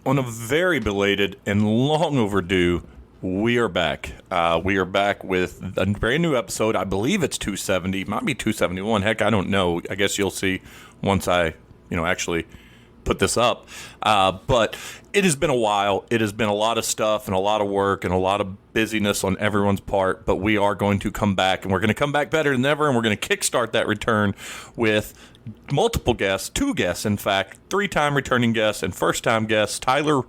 on a very belated and long overdue, we are back. We are back with a brand new episode. I believe it's 270. Might be 271. Heck, I don't know. I guess you'll see once I, actually put this up. But it has been a while. It has been a lot of stuff and a lot of work and a lot of busyness on everyone's part. But we are going to come back, and we're going to come back better than ever, and we're going to kickstart that return with multiple guests, 2 guests, in fact, 3-time returning guests and first-time guests, Tyler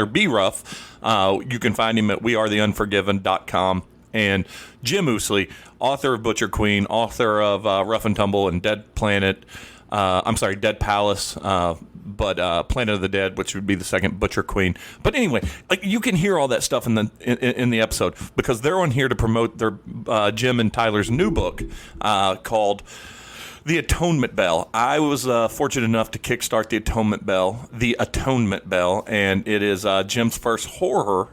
B. Ruff. You can find him at wearetheunforgiven.com. And Jim Ousley, author of Butcher Queen, author of Rough and Tumble and Dead Palace, but Planet of the Dead, which would be the second Butcher Queen. But anyway, you can hear all that stuff in the episode because they're on here to promote their Jim and Tyler's new book called The Atonement Bell. I was fortunate enough to kickstart The Atonement Bell, and it is Jim's first horror.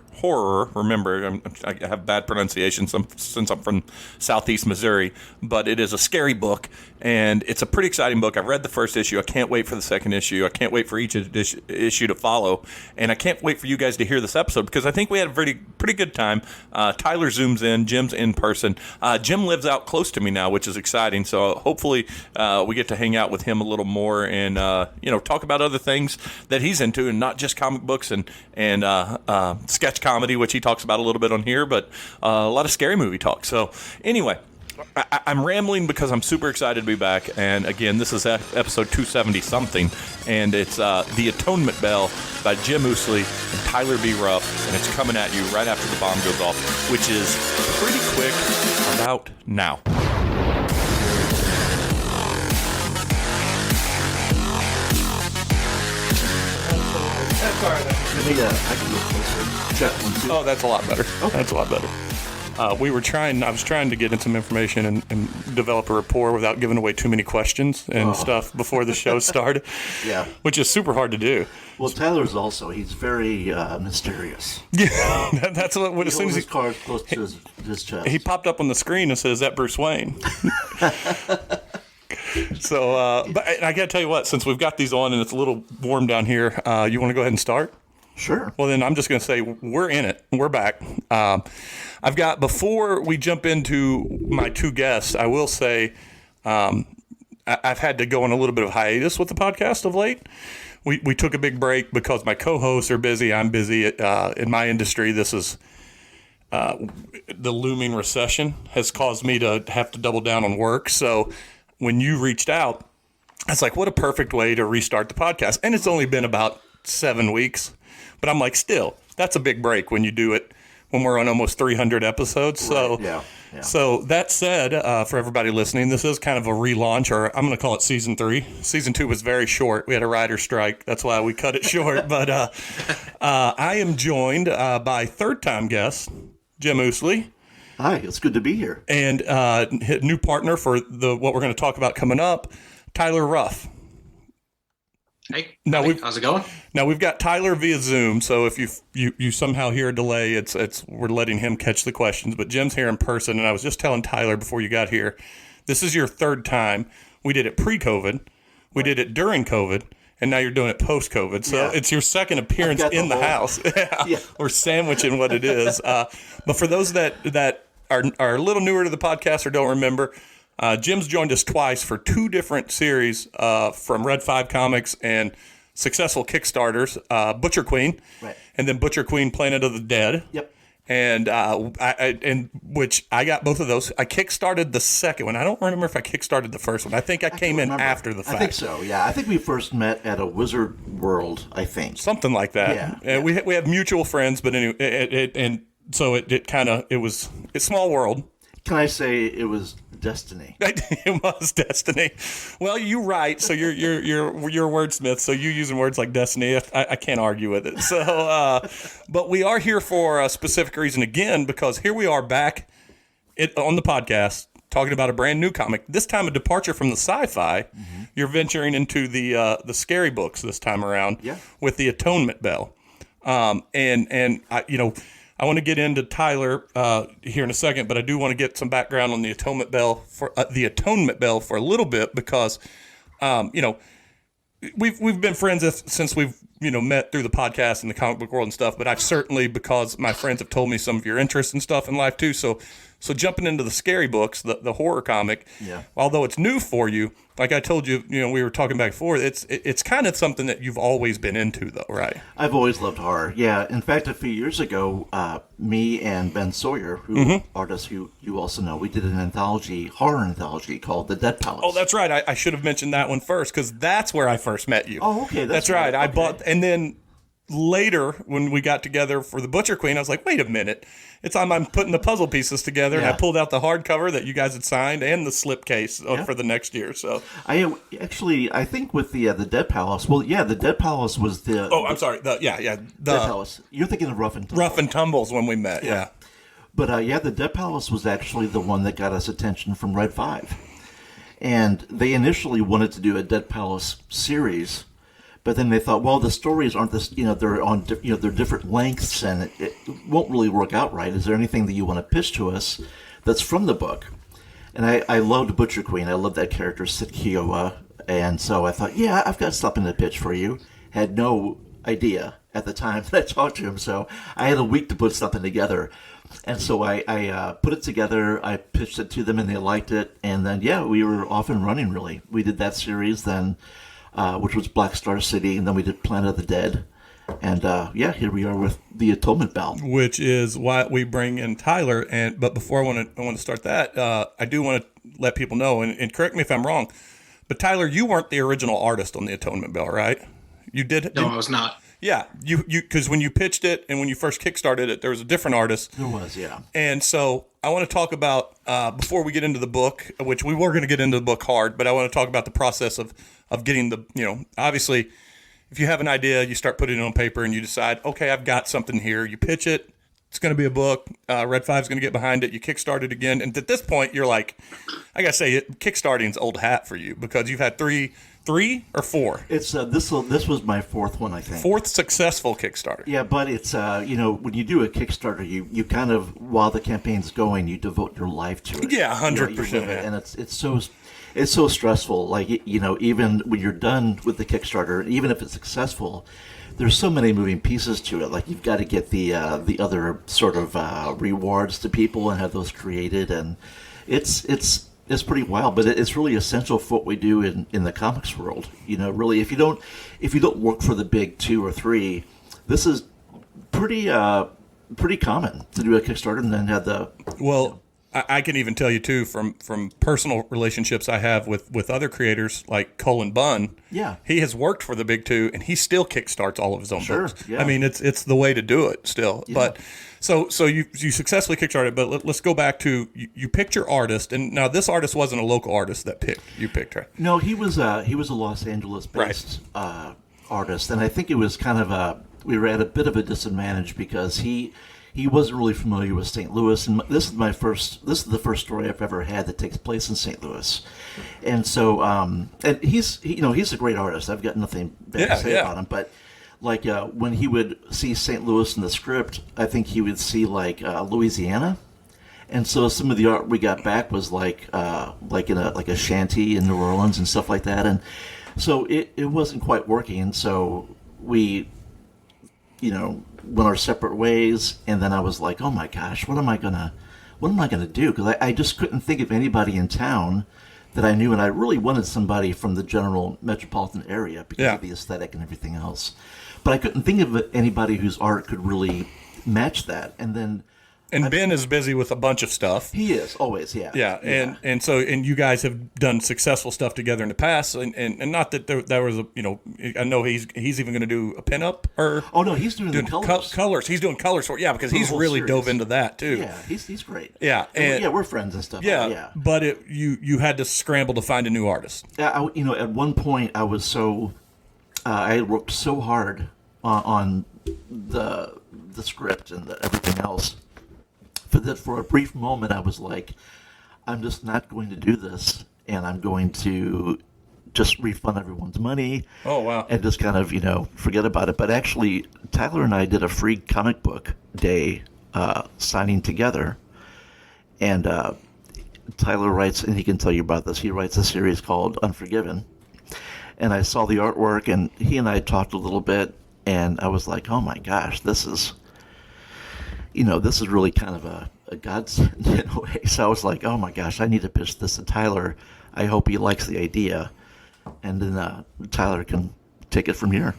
Remember, I have bad pronunciation since I'm from Southeast Missouri, but it is a scary book, and it's a pretty exciting book. I've read the first issue. I can't wait for the second issue. I can't wait for each issue to follow, and I can't wait for you guys to hear this episode because I think we had a pretty good time. Tyler zooms in. Jim's in person. Jim lives out close to me now, which is exciting, so hopefully we get to hang out with him a little more and talk about other things that he's into and not just comic books and sketch comedy, which he talks about a little bit on here, but a lot of scary movie talk. So anyway, I'm rambling because I'm super excited to be back. And again, this is episode 270-something, and it's The Atonement Bell by Jim Ousley and Tyler B. Ruff, and it's coming at you right after the bomb goes off, which is pretty quick about now. I can go closer. Check 1, 2. Oh, that's a lot better. Okay. That's a lot better. I was trying to get in some information and develop a rapport without giving away too many questions and stuff before the show started. Yeah. Which is super hard to do. Well, he's very mysterious. Yeah. That's what as soon as his card close to his chest. He popped up on the screen and said, "Is that Bruce Wayne?" So, but I got to tell you what, since we've got these on and it's a little warm down here, you want to go ahead and start? Sure. Well, then I'm just going to say we're in it. We're back. Before we jump into my 2 guests, I will say I've had to go on a little bit of hiatus with the podcast of late. We took a big break because my co-hosts are busy. I'm busy. In my industry, this is the looming recession has caused me to have to double down on work. So when you reached out, it's like, what a perfect way to restart the podcast. And it's only been about 7 weeks. But I'm like, still, that's a big break when you do it when we're on almost 300 episodes. So, yeah. So that said, for everybody listening, this is kind of a relaunch, or I'm going to call it season 3. Season 2 was very short. We had a writer's strike. That's why we cut it short. But I am joined by 3rd-time guest, Jim Ousley. Hi, it's good to be here. And new partner for what we're going to talk about coming up, Tyler Ruff. Hey, how's it going? Now we've got Tyler via Zoom, so if you somehow hear a delay, it's we're letting him catch the questions. But Jim's here in person, and I was just telling Tyler before you got here, this is your 3rd time. We did it pre-COVID, we did it during COVID, and now you're doing it post-COVID. So It's your 2nd appearance in the house. Yeah. We're sandwiching what it is. But for those that are a little newer to the podcast or don't remember, Jim's joined us twice for 2 different series from Red 5 Comics and successful Kickstarters, Butcher Queen, right, and then Butcher Queen, Planet of the Dead. Yep. And which I got both of those. I kickstarted the second one. I don't remember if I kickstarted the first one. I think I came in after the fact. I think so. Yeah, I think we first met at a Wizard World. I think something like that. Yeah. We have mutual friends, but anyway, it's small world. Can I say it was destiny? It was destiny. Well, you write, so you're a wordsmith, so you using words like destiny, I can't argue with it. So, but we are here for a specific reason again, because here we are back on the podcast talking about a brand new comic. This time a departure from the sci-fi. Mm-hmm. You're venturing into the scary books this time around. Yeah. With The Atonement Bell. I want to get into Tyler here in a second, but I do want to get some background on the Atonement Bell for a little bit because, we've been friends since we've met through the podcast and the comic book world and stuff, but I've certainly, because my friends have told me some of your interests and stuff in life too. So jumping into the scary books, the horror comic, although it's new for you, like I told you, we were talking back and forth, it's kind of something that you've always been into though, right? I've always loved horror. Yeah. In fact, a few years ago, me and Ben Sawyer, who artist who you also know, we did an horror anthology called The Dead Palace. Oh, that's right. I should have mentioned that one first, because that's where I first met you. Oh, okay. That's right. I bought, and then later when we got together for the Butcher Queen, I was like, wait a minute. It's time I'm putting the puzzle pieces together, and I pulled out the hardcover that you guys had signed and the slipcase for the next year. So I think with the Dead Palace. Well, yeah, the Dead Palace was the. Oh, I'm sorry. The Dead Palace. You're thinking of Ruff and Tumbles. Ruff and Tumbles when we met. Yeah. But the Dead Palace was actually the one that got us attention from Red 5, and they initially wanted to do a Dead Palace series. But then they thought, well, the stories aren't this, they're on, they're different lengths, and it won't really work out right. Is there anything that you want to pitch to us that's from the book? And I loved Butcher Queen. I loved that character, Sid Kiowa. And so I thought, yeah, I've got something to pitch for you. Had no idea at the time that I talked to him, so I had a week to put something together. And so I put it together, I pitched it to them, and they liked it. And then, we were off and running, really. We did that series then. Which was Black Star City, and then we did Planet of the Dead. And here we are with the Atonement Bell. Which is why we bring in Tyler. But before I want to start that, I do want to let people know, and correct me if I'm wrong, but Tyler, you weren't the original artist on the Atonement Bell, right? You did? No, I was not. Yeah, you because when you pitched it and when you first kickstarted it, there was a different artist. There was, yeah. And so I want to talk about, before we get into the book, which we were going to get into the book hard, but I want to talk about the process of getting the, obviously, if you have an idea, you start putting it on paper and you decide, okay, I've got something here. You pitch it. It's going to be a book. Red 5's going to get behind it. You kickstart it again. And at this point, you're like, I got to say, kickstarting's old hat for you, because you've had three or four? It's this was my fourth one, I think. Fourth successful Kickstarter. Yeah, but it's when you do a Kickstarter, you kind of, while the campaign's going, you devote your life to it. Yeah, 100%. And it's so stressful. Like even when you're done with the Kickstarter, even if it's successful, there's so many moving pieces to it. Like you've got to get the other sort of rewards to people and have those created, and it's pretty wild, but it's really essential for what we do in the comics world. Really, if you don't work for the big 2 or 3, this is pretty common to do a Kickstarter and then have the. Well, I can even tell you too from personal relationships I have with other creators like Colin Bunn. Yeah, he has worked for the big 2 and he still kickstarts all of his own books. Yeah. I mean, it's the way to do it still. Yeah. But so you successfully kickstarted. But let's go back to you picked your artist, and now this artist wasn't a local artist that you picked, right? No, he was a Los Angeles based artist, and I think it was kind of we were at a bit of a disadvantage because he wasn't really familiar with St. Louis, and this is the first story I've ever had that takes place in St. Louis, and so and he's a great artist. I've got nothing bad to say about him, but like when he would see St. Louis in the script, I think he would see like Louisiana, and so some of the art we got back was like in a shanty in New Orleans and stuff like that, and so it wasn't quite working, and so we went our separate ways, and then I was like, oh my gosh, what am I gonna do? Because I just couldn't think of anybody in town that I knew, and I really wanted somebody from the general metropolitan area because of the aesthetic and everything else. But I couldn't think of anybody whose art could really match that. And then Ben is busy with a bunch of stuff. He is always, yeah. Yeah, and so you guys have done successful stuff together in the past, and not that there was a I know he's even going to do a pinup or he's doing the colors. Colors. He's doing colors for because he's really dove into that too. Yeah, he's great. Yeah, and we're friends and stuff. Yeah. But you had to scramble to find a new artist. Yeah, at one point I was so I had worked so hard on the script and everything else. For a brief moment, I was like, I'm just not going to do this, and I'm going to just refund everyone's money. Oh, wow. And just kind of, forget about it. But actually, Tyler and I did a free comic book day signing together. And Tyler writes, and he can tell you about this, he writes a series called Unforgiven. And I saw the artwork, and he and I talked a little bit, and I was like, oh my gosh, this is really kind of a godsend in a way. So I was like, oh my gosh, I need to pitch this to Tyler. I hope he likes the idea, and then Tyler can take it from here.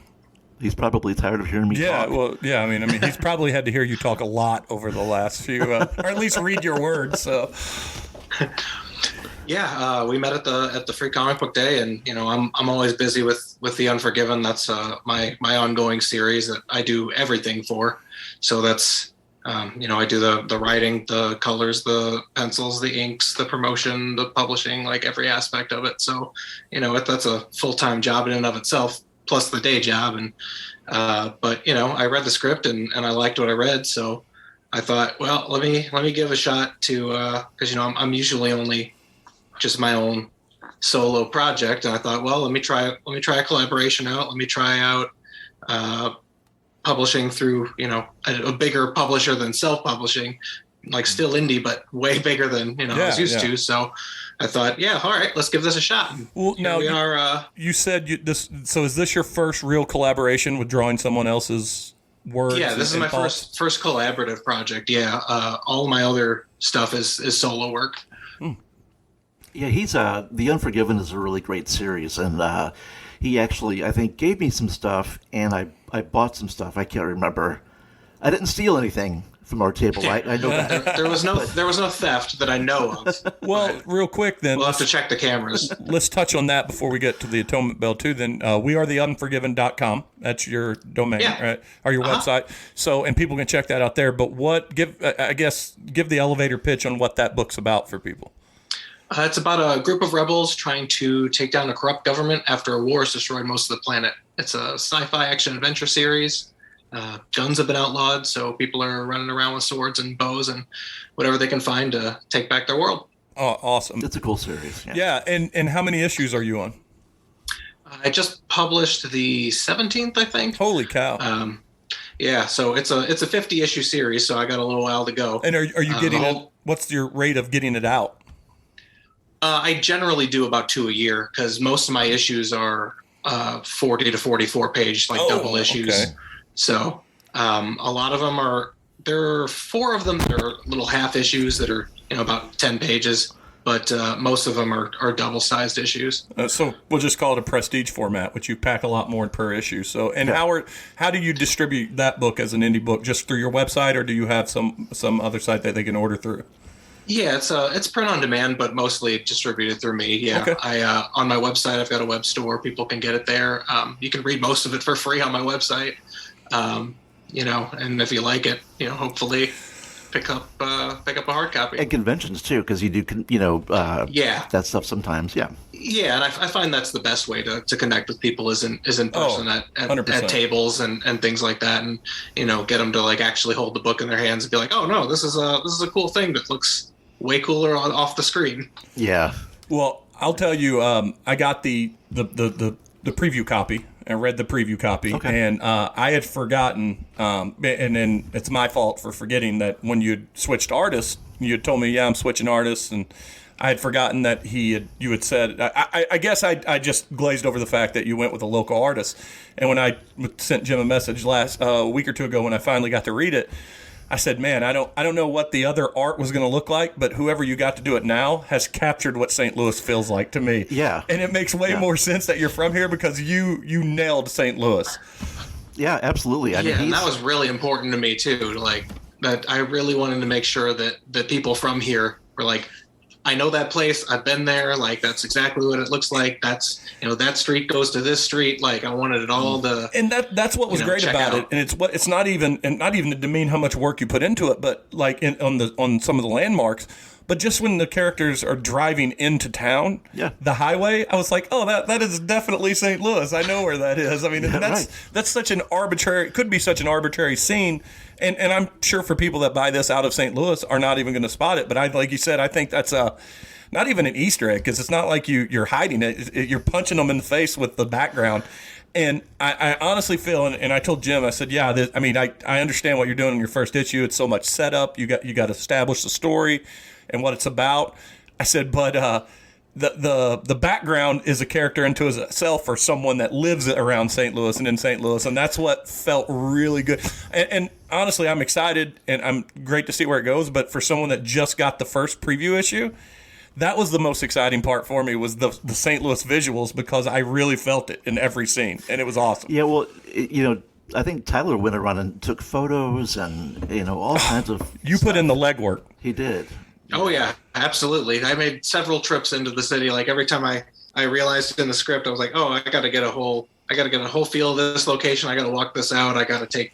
He's probably tired of hearing me talk. I mean, he's probably had to hear you talk a lot over the last few, or at least read your words. So, yeah, we met at the Free Comic Book Day, and I'm always busy with The Unforgiven. That's my ongoing series that I do everything for. So that's I do the writing, the colors, the pencils, the inks, the promotion, the publishing, like every aspect of it. So that's a full-time job in and of itself, plus the day job. And but I read the script and I liked what I read, so I thought, well, let me give a shot to because I'm usually only just my own solo project, and I thought, well, let me try a collaboration out. Let me try out publishing through a bigger publisher than self-publishing, like still indie but way bigger than I was used to. So I thought, yeah, all right, let's give this a shot. Well, now we are. You said this. So is this your first real collaboration with drawing someone else's words? Yeah, this is my first collaborative project. Yeah, all my other stuff is solo work. Yeah, he's The Unforgiven is a really great series, and he actually, I think, gave me some stuff, and I bought some stuff. I can't remember. I didn't steal anything from our table. I know that. There was no theft that I know of. Well, real quick then. We'll have to check the cameras. Let's touch on that before we get to the Atonement Bell too. Then we are theunforgiven.com. That's your domain, right? Or your website. So, and people can check that out there. But give the elevator pitch on what that book's about for people. It's about a group of rebels trying to take down a corrupt government after a war has destroyed most of the planet. It's a sci-fi action adventure series. Guns have been outlawed, so people are running around with swords and bows and whatever they can find to take back their world. Oh, awesome. It's a cool series. Yeah, and how many issues are you on? I just published the 17th, I think. Holy cow. Yeah, so it's a 50-issue series, so I got a little while to go. And are you getting it? What's your rate of getting it out? I generally do about 2 a year because most of my issues are 40 to 44 page, like double issues. Okay. So a lot of them there are 4 of them that are little half issues that are about 10 pages, but most of them are double-sized issues. So we'll just call it a prestige format, which you pack a lot more per issue. So, and how do you distribute that book as an indie book? Just through your website, or do you have some other site that they can order through? Yeah, it's print on demand, but mostly distributed through me. Yeah, okay. I on my website, I've got a web store. People can get it there. You can read most of it for free on my website. And if you like it, hopefully pick up a hard copy. At conventions too, because you do, that stuff sometimes. Yeah. Yeah, and I find that's the best way to connect with people is in person at tables and things like that, and get them to like actually hold the book in their hands and be like, oh no, this is a cool thing that looks way cooler off the screen. Yeah. Well, I'll tell you, I got the preview copy. I read the preview copy, and I had forgotten, and then it's my fault for forgetting that when you switched artists, you had told me, yeah, I'm switching artists, and I had forgotten that you had said, I guess I just glazed over the fact that you went with a local artist, and when I sent Jim a message a week or two ago when I finally got to read it, I said, man, I don't know what the other art was going to look like, but whoever you got to do it now has captured what St. Louis feels like to me. Yeah. And it makes way more sense that you're from here because you nailed St. Louis. Yeah, absolutely. And that was really important to me too. Like that, I really wanted to make sure that the people from here were like, I know that place. I've been there. Like that's exactly what it looks like. That's that street goes to this street. Like I wanted it all to. And that's what was great about it. And it's not even to demean how much work you put into it, but like on some of the landmarks. But just when the characters are driving into town, the highway, I was like, oh, that is definitely St. Louis. I know where that is. I mean, that's such an arbitrary, could be such an arbitrary scene. And I'm sure for people that buy this out of St. Louis are not even going to spot it. But like you said, I think that's not even an Easter egg because it's not like you're hiding it. You're punching them in the face with the background. And I honestly feel, and I told Jim, I said, yeah, I understand what you're doing in your first issue. It's so much setup. You got to establish the story and what it's about. I said, but the background is a character into itself or someone that lives around St. Louis and in St. Louis, and that's what felt really good. And honestly, I'm excited, and I'm great to see where it goes. But for someone that just got the first preview issue, that was the most exciting part for me, was the St. Louis visuals, because I really felt it in every scene, and it was awesome. Yeah, well, I think Tyler went around and took photos and, all kinds of You stuff. Put in the legwork. He did. Oh yeah, absolutely. I made several trips into the city. Like every time I realized in the script, I was like, oh, I got to get a whole feel of this location. I got to walk this out. I got to take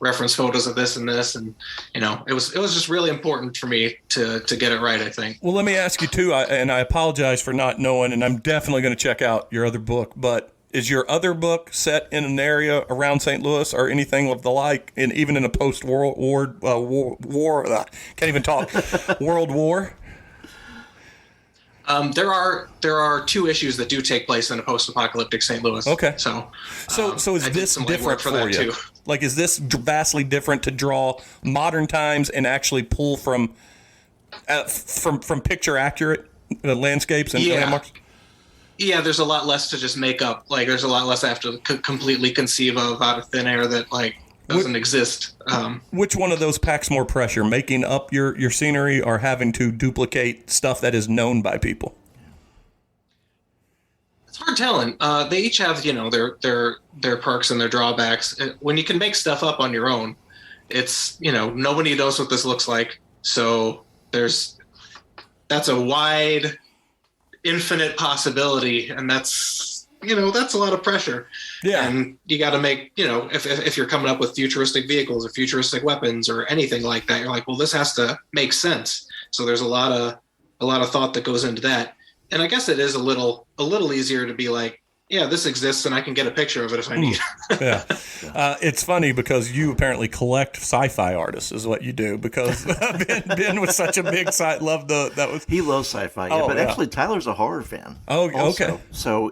reference photos of this and this, and it was just really important for me to get it right, I think. Well, let me ask you too, and I apologize for not knowing, and I'm definitely going to check out your other book, but is your other book set in an area around St. Louis or anything of the like, even in a post-World War, can't even talk, World War? There are 2 issues that do take place in a post-apocalyptic St. Louis. Okay. So is this different for you? Too. Like, is this vastly different to draw modern times and actually pull from picture accurate landscapes and landmarks? Yeah, there's a lot less to just make up. Like, there's a lot less I have to completely conceive of out of thin air that doesn't exist. Which one of those packs more pressure, making up your scenery or having to duplicate stuff that is known by people? It's hard telling. They each have, their perks and their drawbacks. When you can make stuff up on your own, it's, nobody knows what this looks like. So that's a wide, infinite possibility, and that's a lot of pressure. Yeah. And you got to make, if you're coming up with futuristic vehicles or futuristic weapons or anything like that, you're like, well, this has to make sense. So there's a lot of thought that goes into that. And I guess it is a little easier to be like, yeah, this exists and I can get a picture of it if I need. Yeah. It's funny because you apparently collect sci-fi artists is what you do, because Ben was such a big He loves sci-fi, but actually Tyler's a horror fan. Oh, also. okay. So,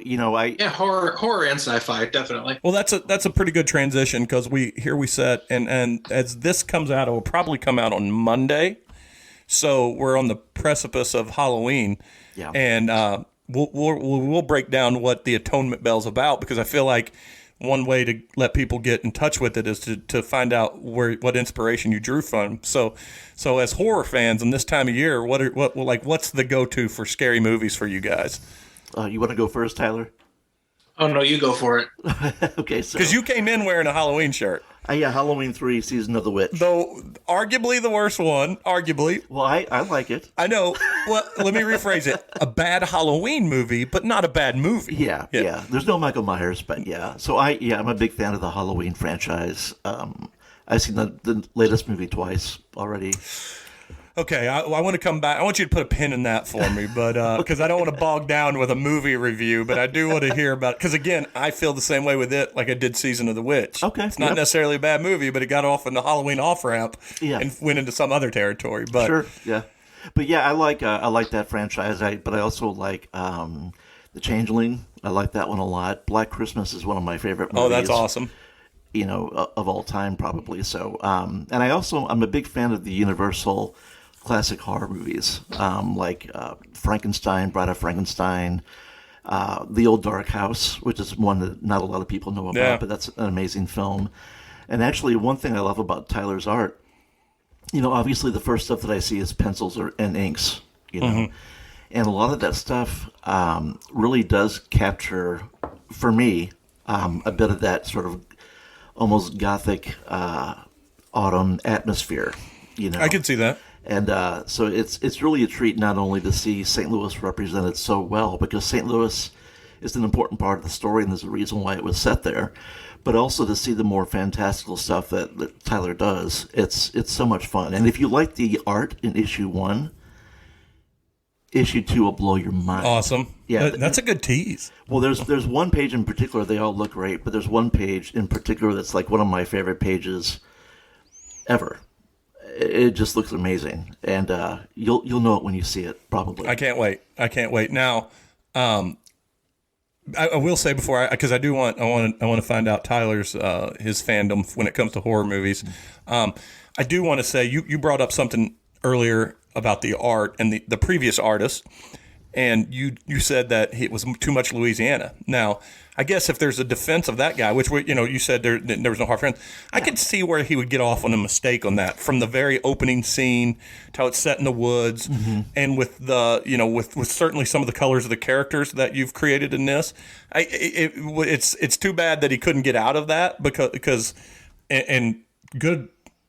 horror and sci-fi, definitely. Well, that's a pretty good transition, because we set, and as this comes out, it will probably come out on Monday. So we're on the precipice of Halloween. Yeah. And we'll break down what the Atonement Bell's about, because I feel like one way to let people get in touch with it is to find out what inspiration you drew from. So as horror fans in this time of year, what's the go-to for scary movies for you guys? You want to go first, Tyler? Oh no, you go for it. Okay, so because you came in wearing a Halloween shirt. Yeah, Halloween 3, Season of the Witch. Though arguably the worst one, arguably. Well, I like it. I know. Well, let me rephrase it. A bad Halloween movie, but not a bad movie. Yeah. There's no Michael Myers, but yeah. So I'm a big fan of the Halloween franchise. I've seen the latest movie twice already. Okay, I want to come back. I want you to put a pin in that for me, but because I don't want to bog down with a movie review, but I do want to hear about it. Because again, I feel the same way with it, like I did Season of the Witch. Okay, it's not necessarily a bad movie, but it got off in the Halloween off ramp and went into some other territory. But sure, yeah, but yeah, I like that franchise. But I also like The Changeling. I like that one a lot. Black Christmas is one of my favorite movies. Oh, that's awesome. Of all time, probably. So, and I'm a big fan of the Universal classic horror movies, like Frankenstein, Bride of Frankenstein, The Old Dark House, which is one that not a lot of people know about, but that's an amazing film. And actually, one thing I love about Tyler's art, obviously the first stuff that I see is pencils and inks, and a lot of that stuff really does capture, for me, a bit of that sort of almost gothic autumn atmosphere. I can see that. And so it's really a treat not only to see St. Louis represented so well, because St. Louis is an important part of the story and there's a reason why it was set there, but also to see the more fantastical stuff that Tyler does. It's so much fun. And if you like the art in issue 1, issue 2 will blow your mind. Awesome. Yeah, that's a good tease. Well, there's one page in particular, they all look great, but there's one page in particular that's like one of my favorite pages ever. It just looks amazing, and you'll know it when you see it, probably. I can't wait. Now, I will say before, because I want to find out Tyler's his fandom when it comes to horror movies. I do want to say you brought up something earlier about the art and the previous artist, and you said that it was too much Louisiana. Now, I guess if there's a defense of that guy, which you said there was no hard friends, I could see where he would get off on a mistake on that from the very opening scene to how it's set in the woods, and with the with certainly some of the colors of the characters that you've created in this. It's too bad that he couldn't get out of that because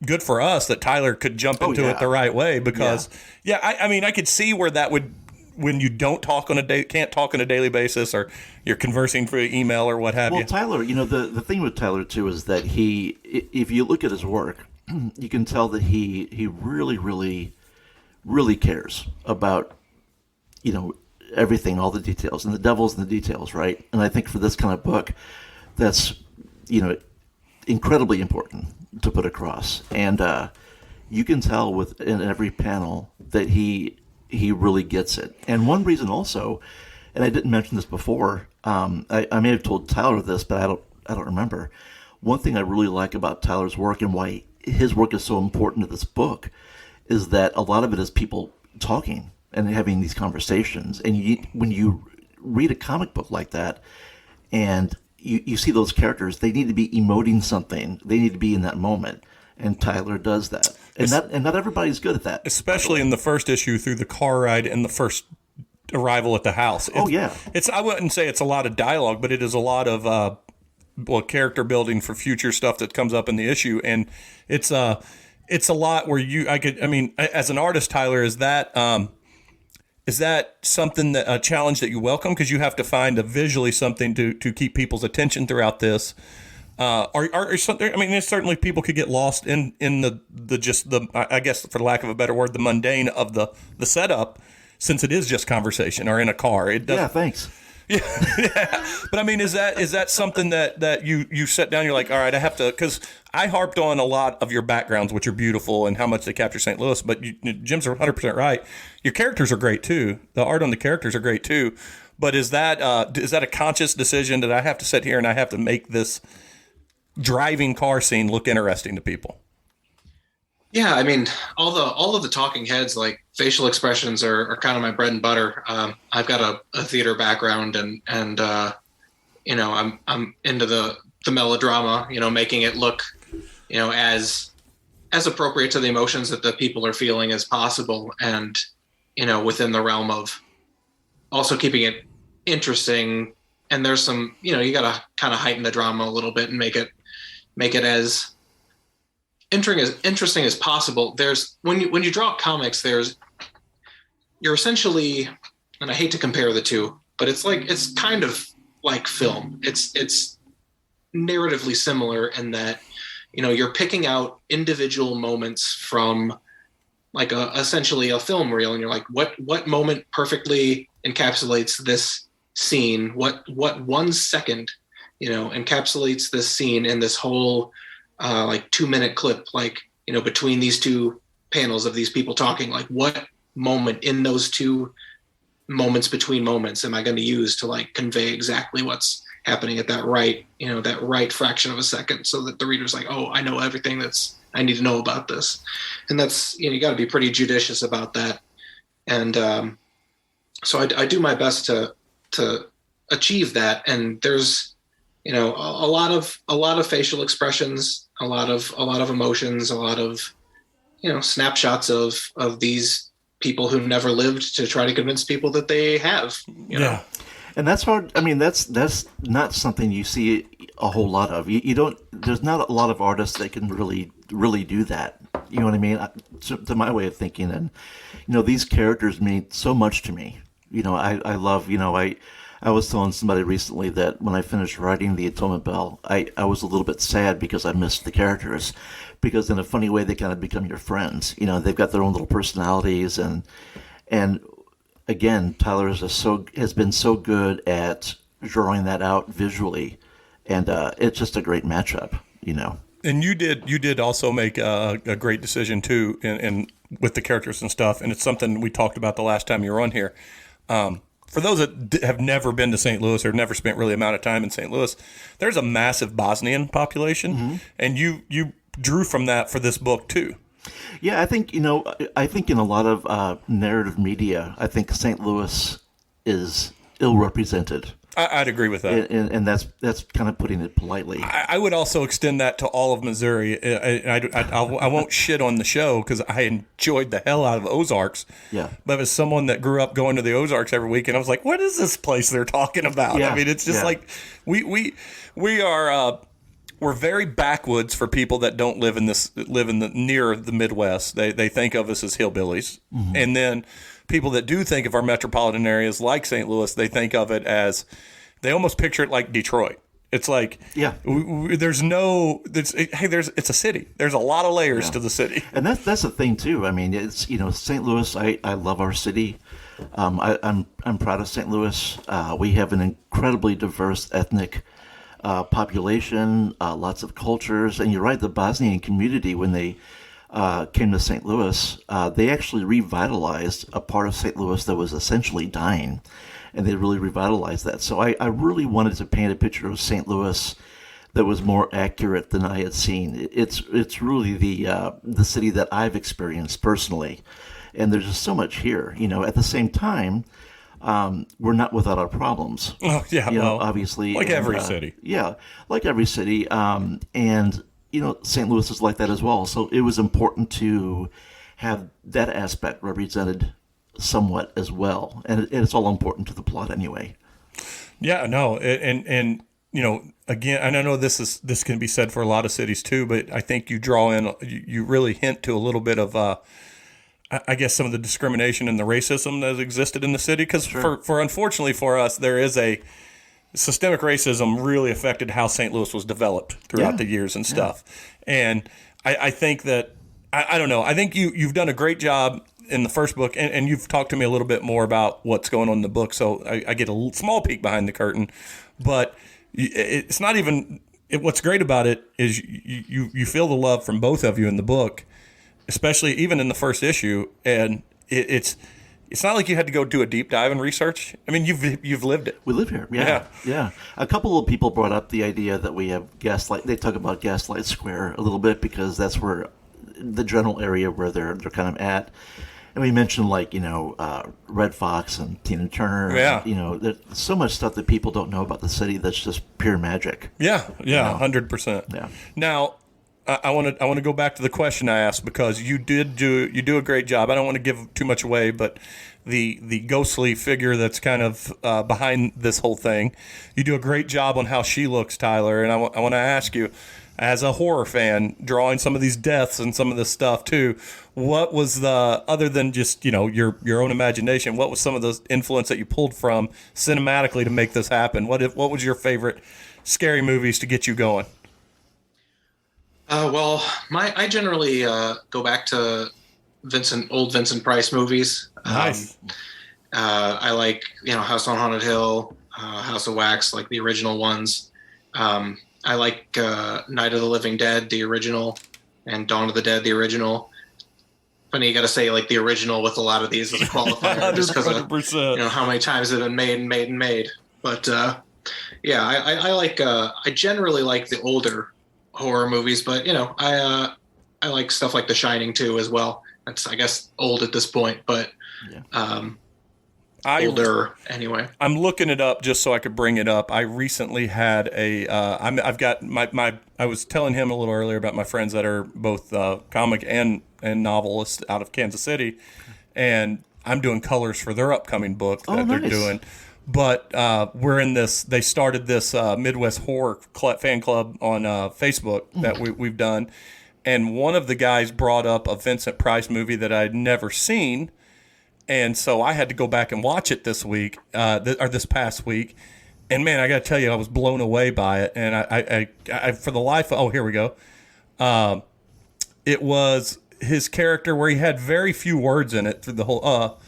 good for us that Tyler could jump into it the right way because I mean I could see where that would, when you don't talk can't talk on a daily basis, or you're conversing through email or what have you. Well, Tyler, the thing with Tyler too is that if you look at his work, you can tell that he really, really, really cares about everything, all the details, and the devil's in the details, right? And I think for this kind of book, that's incredibly important to put across, and you can tell in every panel that he really gets it. And one reason also, and I didn't mention this before, I may have told Tyler this, but I don't remember. One thing I really like about Tyler's work and why his work is so important to this book is that a lot of it is people talking and having these conversations. And when you read a comic book like that, and you see those characters, they need to be emoting something. They need to be in that moment. And Tyler does that. And not everybody's good at that. Especially in the first issue through the car ride and the first arrival at the house. I wouldn't say it's a lot of dialogue, but it is a lot of character building for future stuff that comes up in the issue. And it's a lot where as an artist, Tyler, is that something a challenge that you welcome, because you have to find visually something to keep people's attention throughout this? There's certainly people could get lost in the I guess, for lack of a better word, the mundane of the setup, since it is just conversation or in a car. Yeah, thanks. Yeah. But I mean, is that something that you sit down, you're like, all right, I have to, because I harped on a lot of your backgrounds, which are beautiful, and how much they capture St. Louis, but Jim's 100% right. Your characters are great too. The art on the characters are great too. But is that a conscious decision that I have to sit here and I have to make this driving car scene look interesting to people? Yeah, I mean, all of the talking heads, like facial expressions, are kind of my bread and butter. I've got a theater background, and I'm into the melodrama, making it look, as appropriate to the emotions that the people are feeling as possible, and within the realm of also keeping it interesting. And there's some, you got to kind of heighten the drama a little bit and make it as interesting as possible. There's when you draw comics, you're essentially, and I hate to compare the two, but it's kind of like film. It's narratively similar in that you're picking out individual moments from like essentially a film reel, and you're like, what moment perfectly encapsulates this scene? What 1 second encapsulates this scene in this whole 2-minute clip, between these two panels of these people talking, like what moment in those two moments between moments am I going to use to convey exactly what's happening at that right fraction of a second, so that the reader's like, oh, I know everything I need to know about this. And that's, you got to be pretty judicious about that. And so I do my best to achieve that. And there's, a lot of facial expressions, a lot of emotions, a lot of, snapshots of these people who never lived, to try to convince people that they have, know. And that's hard. I mean, that's not something you see a whole lot of. You don't. There's not a lot of artists that can really do that. You know what I mean? To my way of thinking, and these characters mean so much to me. I love. I was telling somebody recently that when I finished writing the Atonement Bell, I was a little bit sad because I missed the characters, because in a funny way they kind of become your friends. They've got their own little personalities, and again, Tyler has been so good at drawing that out visually, and it's just a great matchup. And you did also make a great decision too, in with the characters and stuff, and it's something we talked about the last time you were on here. For those that have never been to St. Louis or never spent really amount of time in St. Louis, there's a massive Bosnian population, and you drew from that for this book too. Yeah, I think in a lot of narrative media, I think St. Louis is ill represented. I'd agree with that. And that's kind of putting it politely. I would also extend that to all of Missouri. I won't shit on the show because I enjoyed the hell out of Ozarks. Yeah. But as someone that grew up going to the Ozarks every week, and I was like, what is this place they're talking about? Yeah. I mean, it's just like we are we're very backwoods for people that don't live in the near the Midwest. They think of us as hillbillies, and then people that do think of our metropolitan areas like St. Louis, they think of it as, they almost picture it like Detroit. It's like, it's a city. There's a lot of layers to the city. And that's the thing too. I mean, it's, St. Louis, I love our city. I'm proud of St. Louis. We have an incredibly diverse ethnic population, lots of cultures. And you're right, the Bosnian community, when they came to St. Louis, they actually revitalized a part of St. Louis that was essentially dying, and they really revitalized that. So I really wanted to paint a picture of St. Louis that was more accurate than I had seen. It's really the city that I've experienced personally, and there's just so much here. At the same time, we're not without our problems. Oh yeah, obviously, like every city. Yeah, like every city, and St. Louis is like that as well. So it was important to have that aspect represented somewhat as well. And it's all important to the plot anyway. Yeah, no. And again, and I know this can be said for a lot of cities too, but I think you draw in, you really hint to a little bit of, I guess, some of the discrimination and the racism that has existed in the city. Because for unfortunately for us, there is a systemic racism really affected how St. Louis was developed throughout the years and stuff. And I think that, I don't know, I think you've done a great job in the first book, and you've talked to me a little bit more about what's going on in the book, so I get a small peek behind the curtain. But it's not even, what's great about it is you feel the love from both of you in the book, especially even in the first issue, and it's not like you had to go do a deep dive and research. I mean, you've lived it. We live here. Yeah. A couple of people brought up the idea that we have Gaslight. They talk about Gaslight Square a little bit because that's where the general area where they're kind of at. And we mentioned Red Fox and Tina Turner. Yeah. There's so much stuff that people don't know about the city that's just pure magic. Yeah. 100%. Yeah. Now, I want to go back to the question I asked, because you do a great job. I don't want to give too much away, but the ghostly figure that's kind of behind this whole thing, you do a great job on how she looks, Tyler. And I want to ask you, as a horror fan, drawing some of these deaths and some of this stuff too, what was other than just your own imagination, what was some of the influence that you pulled from cinematically to make this happen? What was your favorite scary movies to get you going? I generally go back to old Vincent Price movies. Nice. I like, House on Haunted Hill, House of Wax, like the original ones. I like Night of the Living Dead, the original, and Dawn of the Dead, the original. Funny, you got to say like the original with a lot of these as a qualifier, just because of how many times they've been made. But I like. I generally like the older horror movies, but I like stuff like The Shining too as well. That's, I guess, old at this point, but older anyway. I'm looking it up just so I could bring it up. I recently had I've got I was telling him a little earlier about my friends that are both comic and novelists out of Kansas City, and I'm doing colors for their upcoming book that they're doing. But we're in this. They started this Midwest Horror fan club on Facebook that we've done, and one of the guys brought up a Vincent Price movie that I'd never seen, and so I had to go back and watch it this week, or this past week, and man, I got to tell you, I was blown away by it, and I for the life of, here we go, it was his character where he had very few words in it through the whole.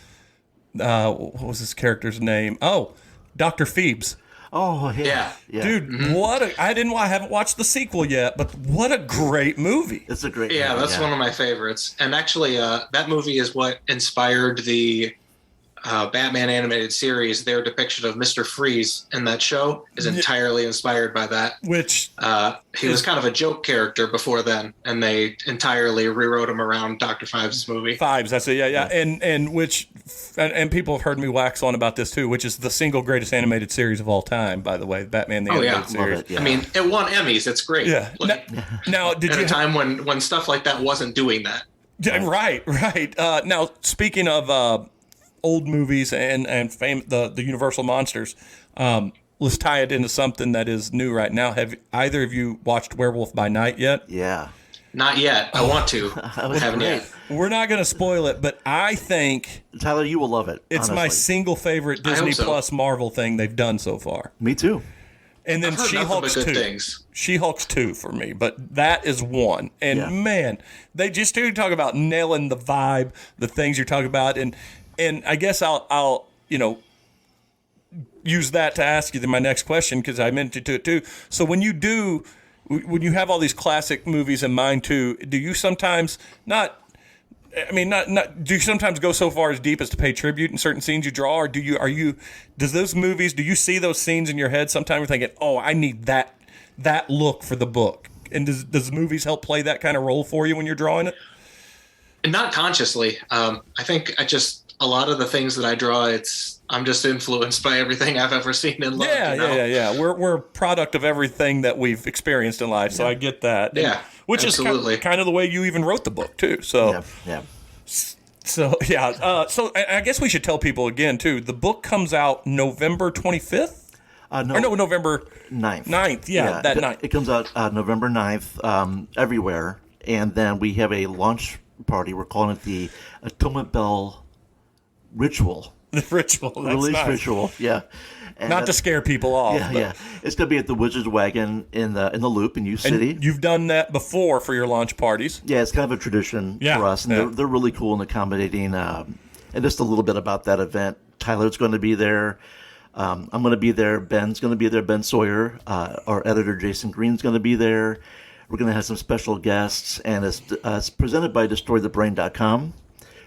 What was his character's name? Oh, Dr. Phoebes. Oh, yeah. Dude, I haven't watched the sequel yet, but what a great movie. It's a great movie. That's one of my favorites. And actually, that movie is what inspired the Batman animated series, their depiction of Mr. Freeze in that show is entirely inspired by that. Which he was kind of a joke character before then, and they entirely rewrote him around Dr. Fives' movie. Fives, that's it, yeah. And people have heard me wax on about this too, which is the single greatest animated series of all time, by the way, Batman the Animated Series. Love it, yeah. I mean, it won Emmys. It's great. Yeah. Now, did at you a time when stuff like that wasn't doing that? Yeah, right. Now, speaking of old movies and the Universal monsters, let's tie it into something that is new right now. Have either of you watched Werewolf by Night yet? Yeah. Not yet. I want to. I haven't yet. We're not going to spoil it, but I think Tyler, you will love it. it's honestly. my single favorite Disney Plus Marvel thing they've done so far. Me too. And then She-Hulk's 2. Things. She-Hulk's 2 for me, but that is one. And man, they just do talk about nailing the vibe, the things you're talking about, and I guess I'll use that to ask you my next question, because I meant to it too. So when you have all these classic movies in mind too, do you sometimes do you sometimes go so far as deep as to pay tribute in certain scenes you draw, or do you see those scenes in your head sometimes you're thinking, oh, I need that look for the book? And does movies help play that kind of role for you when you're drawing it? And not consciously. I think a lot of the things that I draw, I'm just influenced by everything I've ever seen and loved. Yeah. We're a product of everything that we've experienced in life, so I get that. Yeah, which absolutely. is kind of the way you even wrote the book too. So Yeah. So so I guess we should tell people again too. The book comes out November 25th. November 9th. 9th, that night. It comes out November 9th everywhere, and then we have a launch party. We're calling it the Atonement Bell Ritual. The ritual, that's Release nice. ritual, yeah. And Not to scare people off. Yeah. It's going to be at the Wizard's Wagon in the Loop in U City. And you've done that before for your launch parties. Yeah, it's kind of a tradition for us, and they're really cool and accommodating. And just a little bit about that event. Tyler's going to be there. I'm going to be there. Ben's going to be there. Ben Sawyer, our editor Jason Green's going to be there. We're going to have some special guests, and it's presented by DestroyTheBrain.com,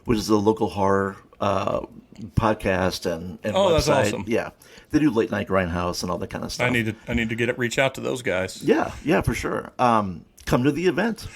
which is a local horror podcast and website. That's awesome. Yeah, they do Late Night Grindhouse and all that kind of stuff. I need to reach out to those guys. Yeah, for sure. Come to the event.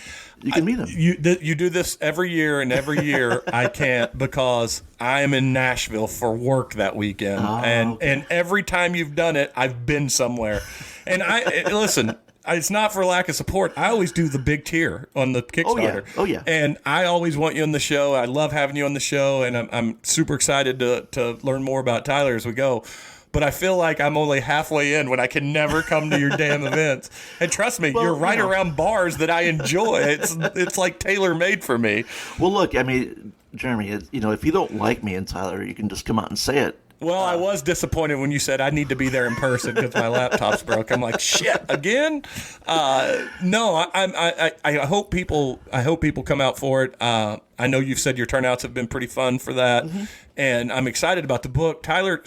You can meet them. You do this every year, and every year I can't, because I am in Nashville for work that weekend, and every time you've done it, I've been somewhere. And listen. It's not for lack of support. I always do the big tier on the Kickstarter. Oh yeah. And I always want you on the show. I love having you on the show, and I'm super excited to learn more about Tyler as we go. But I feel like I'm only halfway in when I can never come to your damn events. And trust me, you're right around bars that I enjoy. It's like tailor-made for me. Well, look, I mean, Jeremy, if you don't like me and Tyler, you can just come out and say it. Well, I was disappointed when you said I need to be there in person because my laptop's broke. I'm like, shit, again? No, I hope people come out for it. I know you've said your turnouts have been pretty fun for that, and I'm excited about the book. Tyler,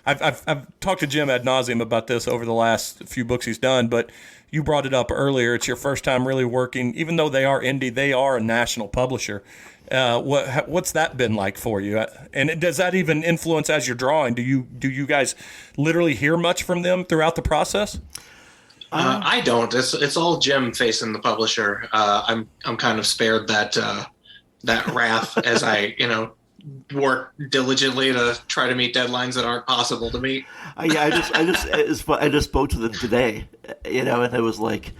I've talked to Jim ad nauseum about this over the last few books he's done, but you brought it up earlier. It's your first time really working, even though they are indie, they are a national publisher. What's that been like for you? And does that even influence as you're drawing? Do you guys literally hear much from them throughout the process? I don't. It's all Jim facing the publisher. I'm kind of spared that wrath as I work diligently to try to meet deadlines that aren't possible to meet. I just spoke to them today, and it was like.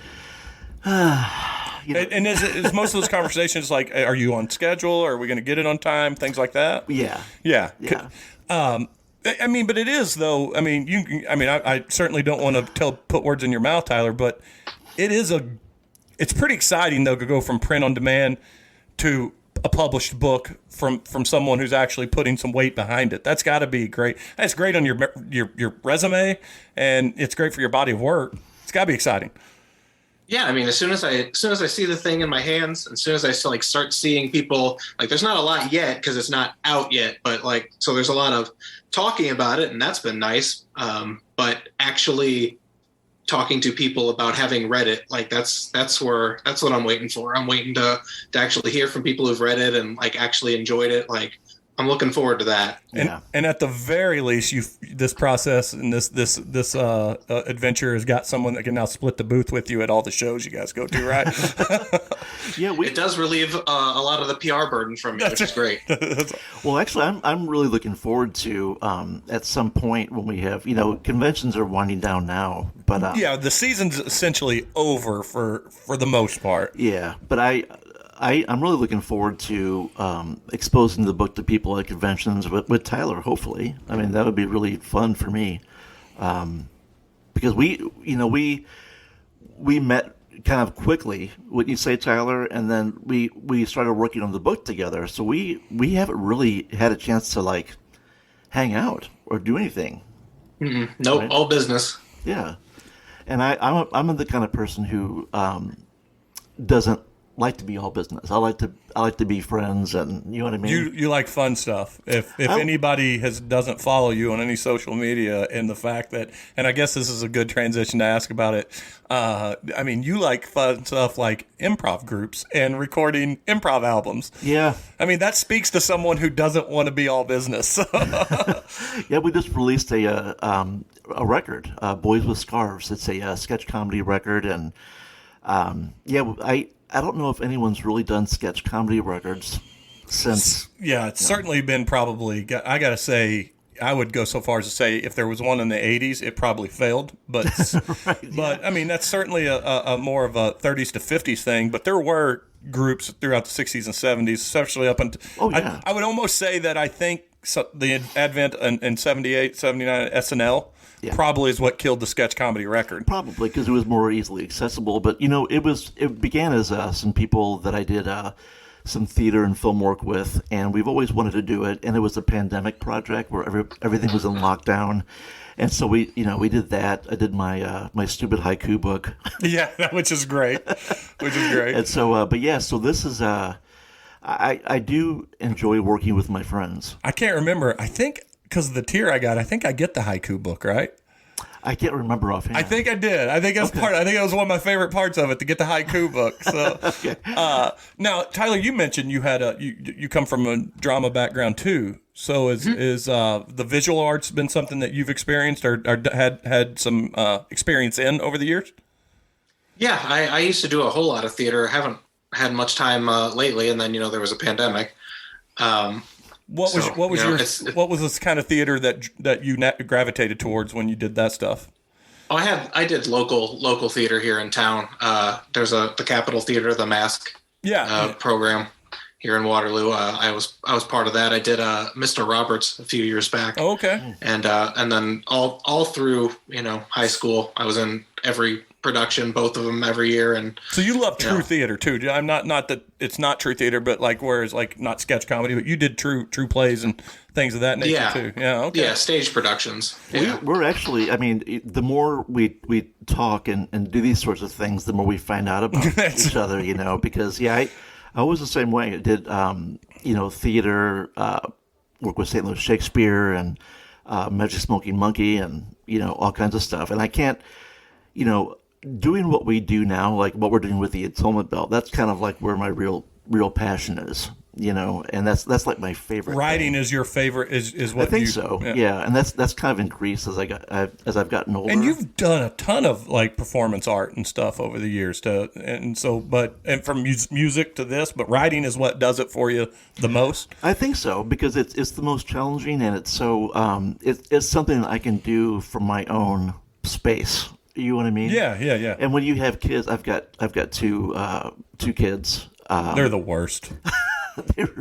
And is most of those conversations like, are you on schedule? Are we going to get it on time? Things like that? Yeah. I mean, but it is though. I mean, I certainly don't want to put words in your mouth, Tyler, but it's pretty exciting though to go from print on demand to a published book from someone who's actually putting some weight behind it. That's got to be great. That's great on your resume, and it's great for your body of work. It's got to be exciting. Yeah, I mean, as soon as I see the thing in my hands, as soon as I start seeing people, there's not a lot yet because it's not out yet, but so there's a lot of talking about it, and that's been nice. But actually talking to people about having read it, that's what I'm waiting for. I'm waiting to actually hear from people who've read it and actually enjoyed it. I'm I'm looking forward to that. And at the very least, this process and this adventure has got someone that can now split the booth with you at all the shows you guys go to, right? It does relieve a lot of the PR burden from me, which is great. Well, actually, I'm really looking forward to at some point when we have, conventions are winding down now, but the season's essentially over for the most part. Yeah, but I'm really looking forward to exposing the book to people at conventions with Tyler. Hopefully, I mean that would be really fun for me, because we met kind of quickly, wouldn't you say, Tyler? And then we started working on the book together. So we haven't really had a chance to like hang out or do anything. Nope, right? All business. Yeah, and I'm the kind of person who doesn't like to be all business. I like to be friends, and you know what I mean. You like fun stuff. If anybody doesn't follow you on any social media, and the fact that, and I guess this is a good transition to ask about it. I mean, you like fun stuff like improv groups and recording improv albums. Yeah. I mean, that speaks to someone who doesn't want to be all business. Yeah, we just released a record, Boys with Scarves. It's a sketch comedy record, and I don't know if anyone's really done sketch comedy records since. Yeah, it's certainly been probably. I gotta say, I would go so far as to say if there was one in the '80s, it probably failed. But I mean, that's certainly a more of a '30s to '50s thing. But there were groups throughout the '60s and '70s, especially up until. Oh yeah. I would almost say that I think the advent in '78, '79 SNL. Yeah. Probably is what killed the sketch comedy record. Probably because it was more easily accessible. But it began as some people that I did some theater and film work with, and we've always wanted to do it. And it was a pandemic project where everything was in lockdown, and so we did that. I did my stupid haiku book. Yeah, which is great. And so, so this is I do enjoy working with my friends. I can't remember. I think. Because of the tier I got, I think I get the haiku book, right? I can't remember offhand. I think I did. I think that's part. I think that was one of my favorite parts of it, to get the haiku book. So, okay. Now, Tyler, you mentioned you had you come from a drama background too. So is the visual arts been something that you've experienced or had some experience in over the years? Yeah, I used to do a whole lot of theater. I haven't had much time lately, and then there was a pandemic. What was this kind of theater that you gravitated towards when you did that stuff? Oh, I did local theater here in town. There's the Capitol Theater, the Mask program here in Waterloo. I was part of that. I did Mr. Roberts a few years back. Oh, okay. And then all through high school, I was in every production, both of them every year. And so you love true theater too. I'm not that it's not true theater, but whereas not sketch comedy, but you did true plays and things of that nature too. Yeah. Okay. Yeah. Stage productions. Yeah. We're actually, I mean, the more we talk and do these sorts of things, the more we find out about each other, because I was the same way. I did, theater, work with St. Louis Shakespeare and Magic Smoking Monkey and, all kinds of stuff. And I can't, doing what we do now, like what we're doing with the Atonement belt, that's kind of like where my real passion is, and that's like my favorite. Writing thing. Is your favorite? Is what I think so? Yeah, and that's kind of increased as I've gotten older. And you've done a ton of performance art and stuff over the years, and from music to this, but writing is what does it for you the most. I think so, because it's the most challenging, and it's so it's something that I can do from my own space. You know what I mean? Yeah. And when you have kids, I've got two kids. They're the worst.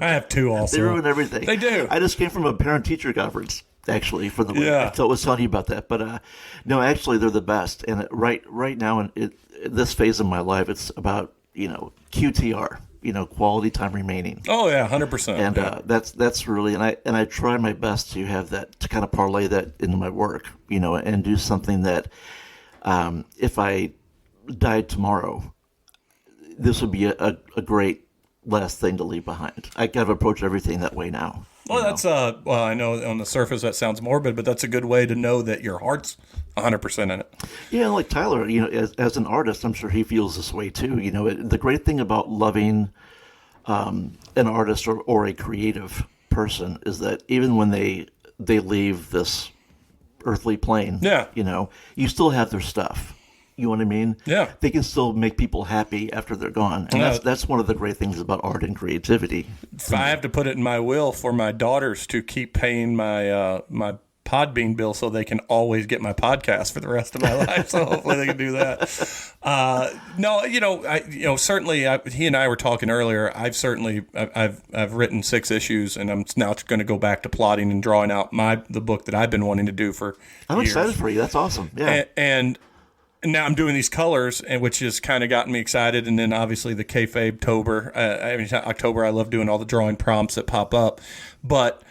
I have two also. They ruin everything. They do. I just came from a parent-teacher conference, actually, for the week. So I was telling you about that. But no, actually, they're the best. And right now, in this phase of my life, it's about QTR, quality time remaining. Oh yeah, 100%. And that's really, and I try my best to have that, to kind of parlay that into my work, and do something that. If I died tomorrow, this would be a great last thing to leave behind. I kind of approach everything that way now. Well, that's I know on the surface that sounds morbid, but that's a good way to know that your heart's 100% in it. Yeah, like Tyler, as an artist, I'm sure he feels this way too. The great thing about loving an artist or a creative person is that even when they leave this earthly plane, Yeah. you still have their stuff. You know what I mean? Yeah. They can still make people happy after they're gone. And that's one of the great things about art and creativity. If I have to put it in my will for my daughters to keep paying my my Podbean bill so they can always get my podcast for the rest of my life. So hopefully they can do that. No, certainly he and I were talking earlier. I've written 6 issues, and I'm now going to go back to plotting and drawing out the book that I've been wanting to do for I'm years. excited for you. That's awesome. Yeah. And now I'm doing these colors, and which has kind of gotten me excited. And then obviously the kayfabe-tober. October, I love doing all the drawing prompts that pop up. But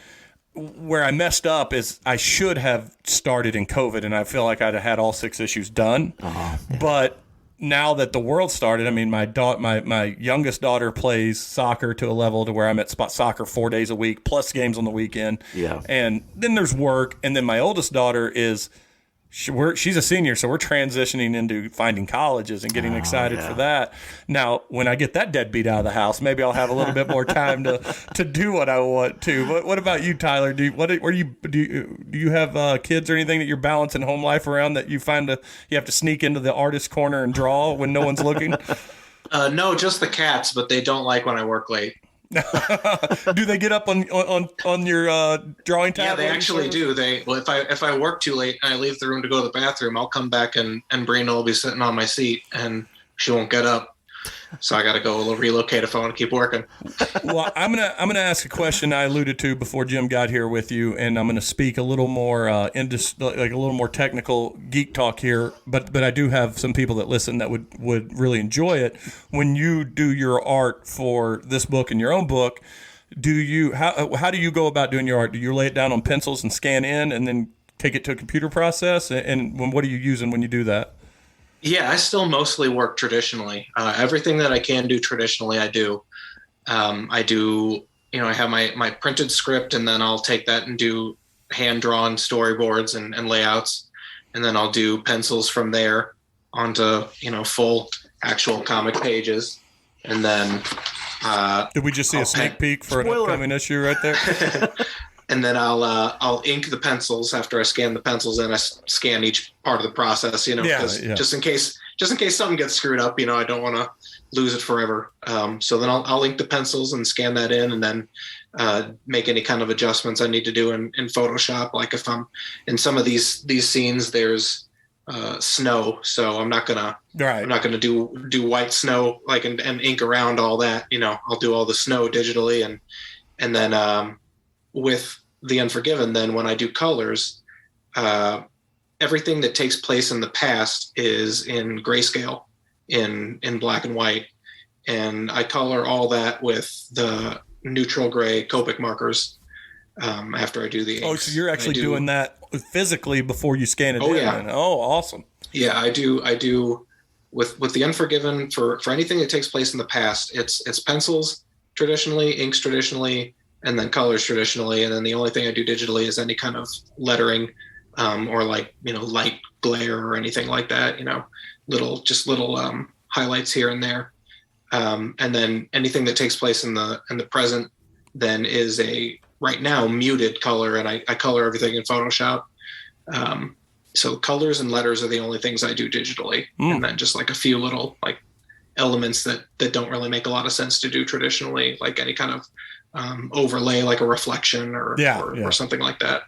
where I messed up is I should have started in COVID, and I feel like I'd have had all 6 issues done. Yeah. But now that the world started, I mean, my youngest daughter plays soccer to a level to where I'm at soccer 4 days a week, plus games on the weekend. Yeah. And then there's work, and then my oldest daughter is she's a senior, so we're transitioning into finding colleges and getting excited for that. Now, when I get that deadbeat out of the house, maybe I'll have a little bit more time to do what I want to. What about you, Tyler? Do you have kids or anything that you're balancing home life around that you you have to sneak into the artist corner and draw when no one's looking? No, just the cats, but they don't like when I work late. Do they get up on your drawing tab? Yeah, they actually do. If I work too late and I leave the room to go to the bathroom, I'll come back and Brina will be sitting on my seat and she won't get up. So I got to go relocate if I want to keep working. Well, I'm gonna ask a question I alluded to before Jim got here with you, and I'm gonna speak a little more into like a little more technical geek talk here. But I do have some people that listen that would really enjoy it. When you do your art for this book and your own book, how do you go about doing your art? Do you lay it down on pencils and scan in, and then take it to a computer process? And what are you using when you do that? Yeah, I still mostly work traditionally. Everything that I can do traditionally, I do. I do, I have my printed script, and then I'll take that and do hand-drawn storyboards and layouts. And then I'll do pencils from there onto, full actual comic pages. And then... Did we just see a sneak peek for an upcoming issue right there? And then I'll ink the pencils after I scan the pencils, and I scan each part of the process, because just in case something gets screwed up, I don't want to lose it forever. So then I'll ink the pencils and scan that in, and then make any kind of adjustments I need to do in Photoshop. Like if I'm in some of these scenes, there's snow, so I'm not gonna do white snow and ink around all that. I'll do all the snow digitally, and then with The Unforgiven, then when I do colors, everything that takes place in the past is in grayscale, in black and white, and I color all that with the neutral gray Copic markers after I do the inks. Oh, so you're actually doing that physically before you scan it in? Yeah. Oh, awesome. Yeah, I do with The Unforgiven, for anything that takes place in the past, it's pencils traditionally, inks traditionally, and then colors traditionally, and then the only thing I do digitally is any kind of lettering, or light glare or anything like that. Little highlights here and there, and then anything that takes place in the present then is a right now muted color, and I color everything in Photoshop. So colors and letters are the only things I do digitally, and then just a few little elements that don't really make a lot of sense to do traditionally, like any kind of overlay, like a reflection or something like that.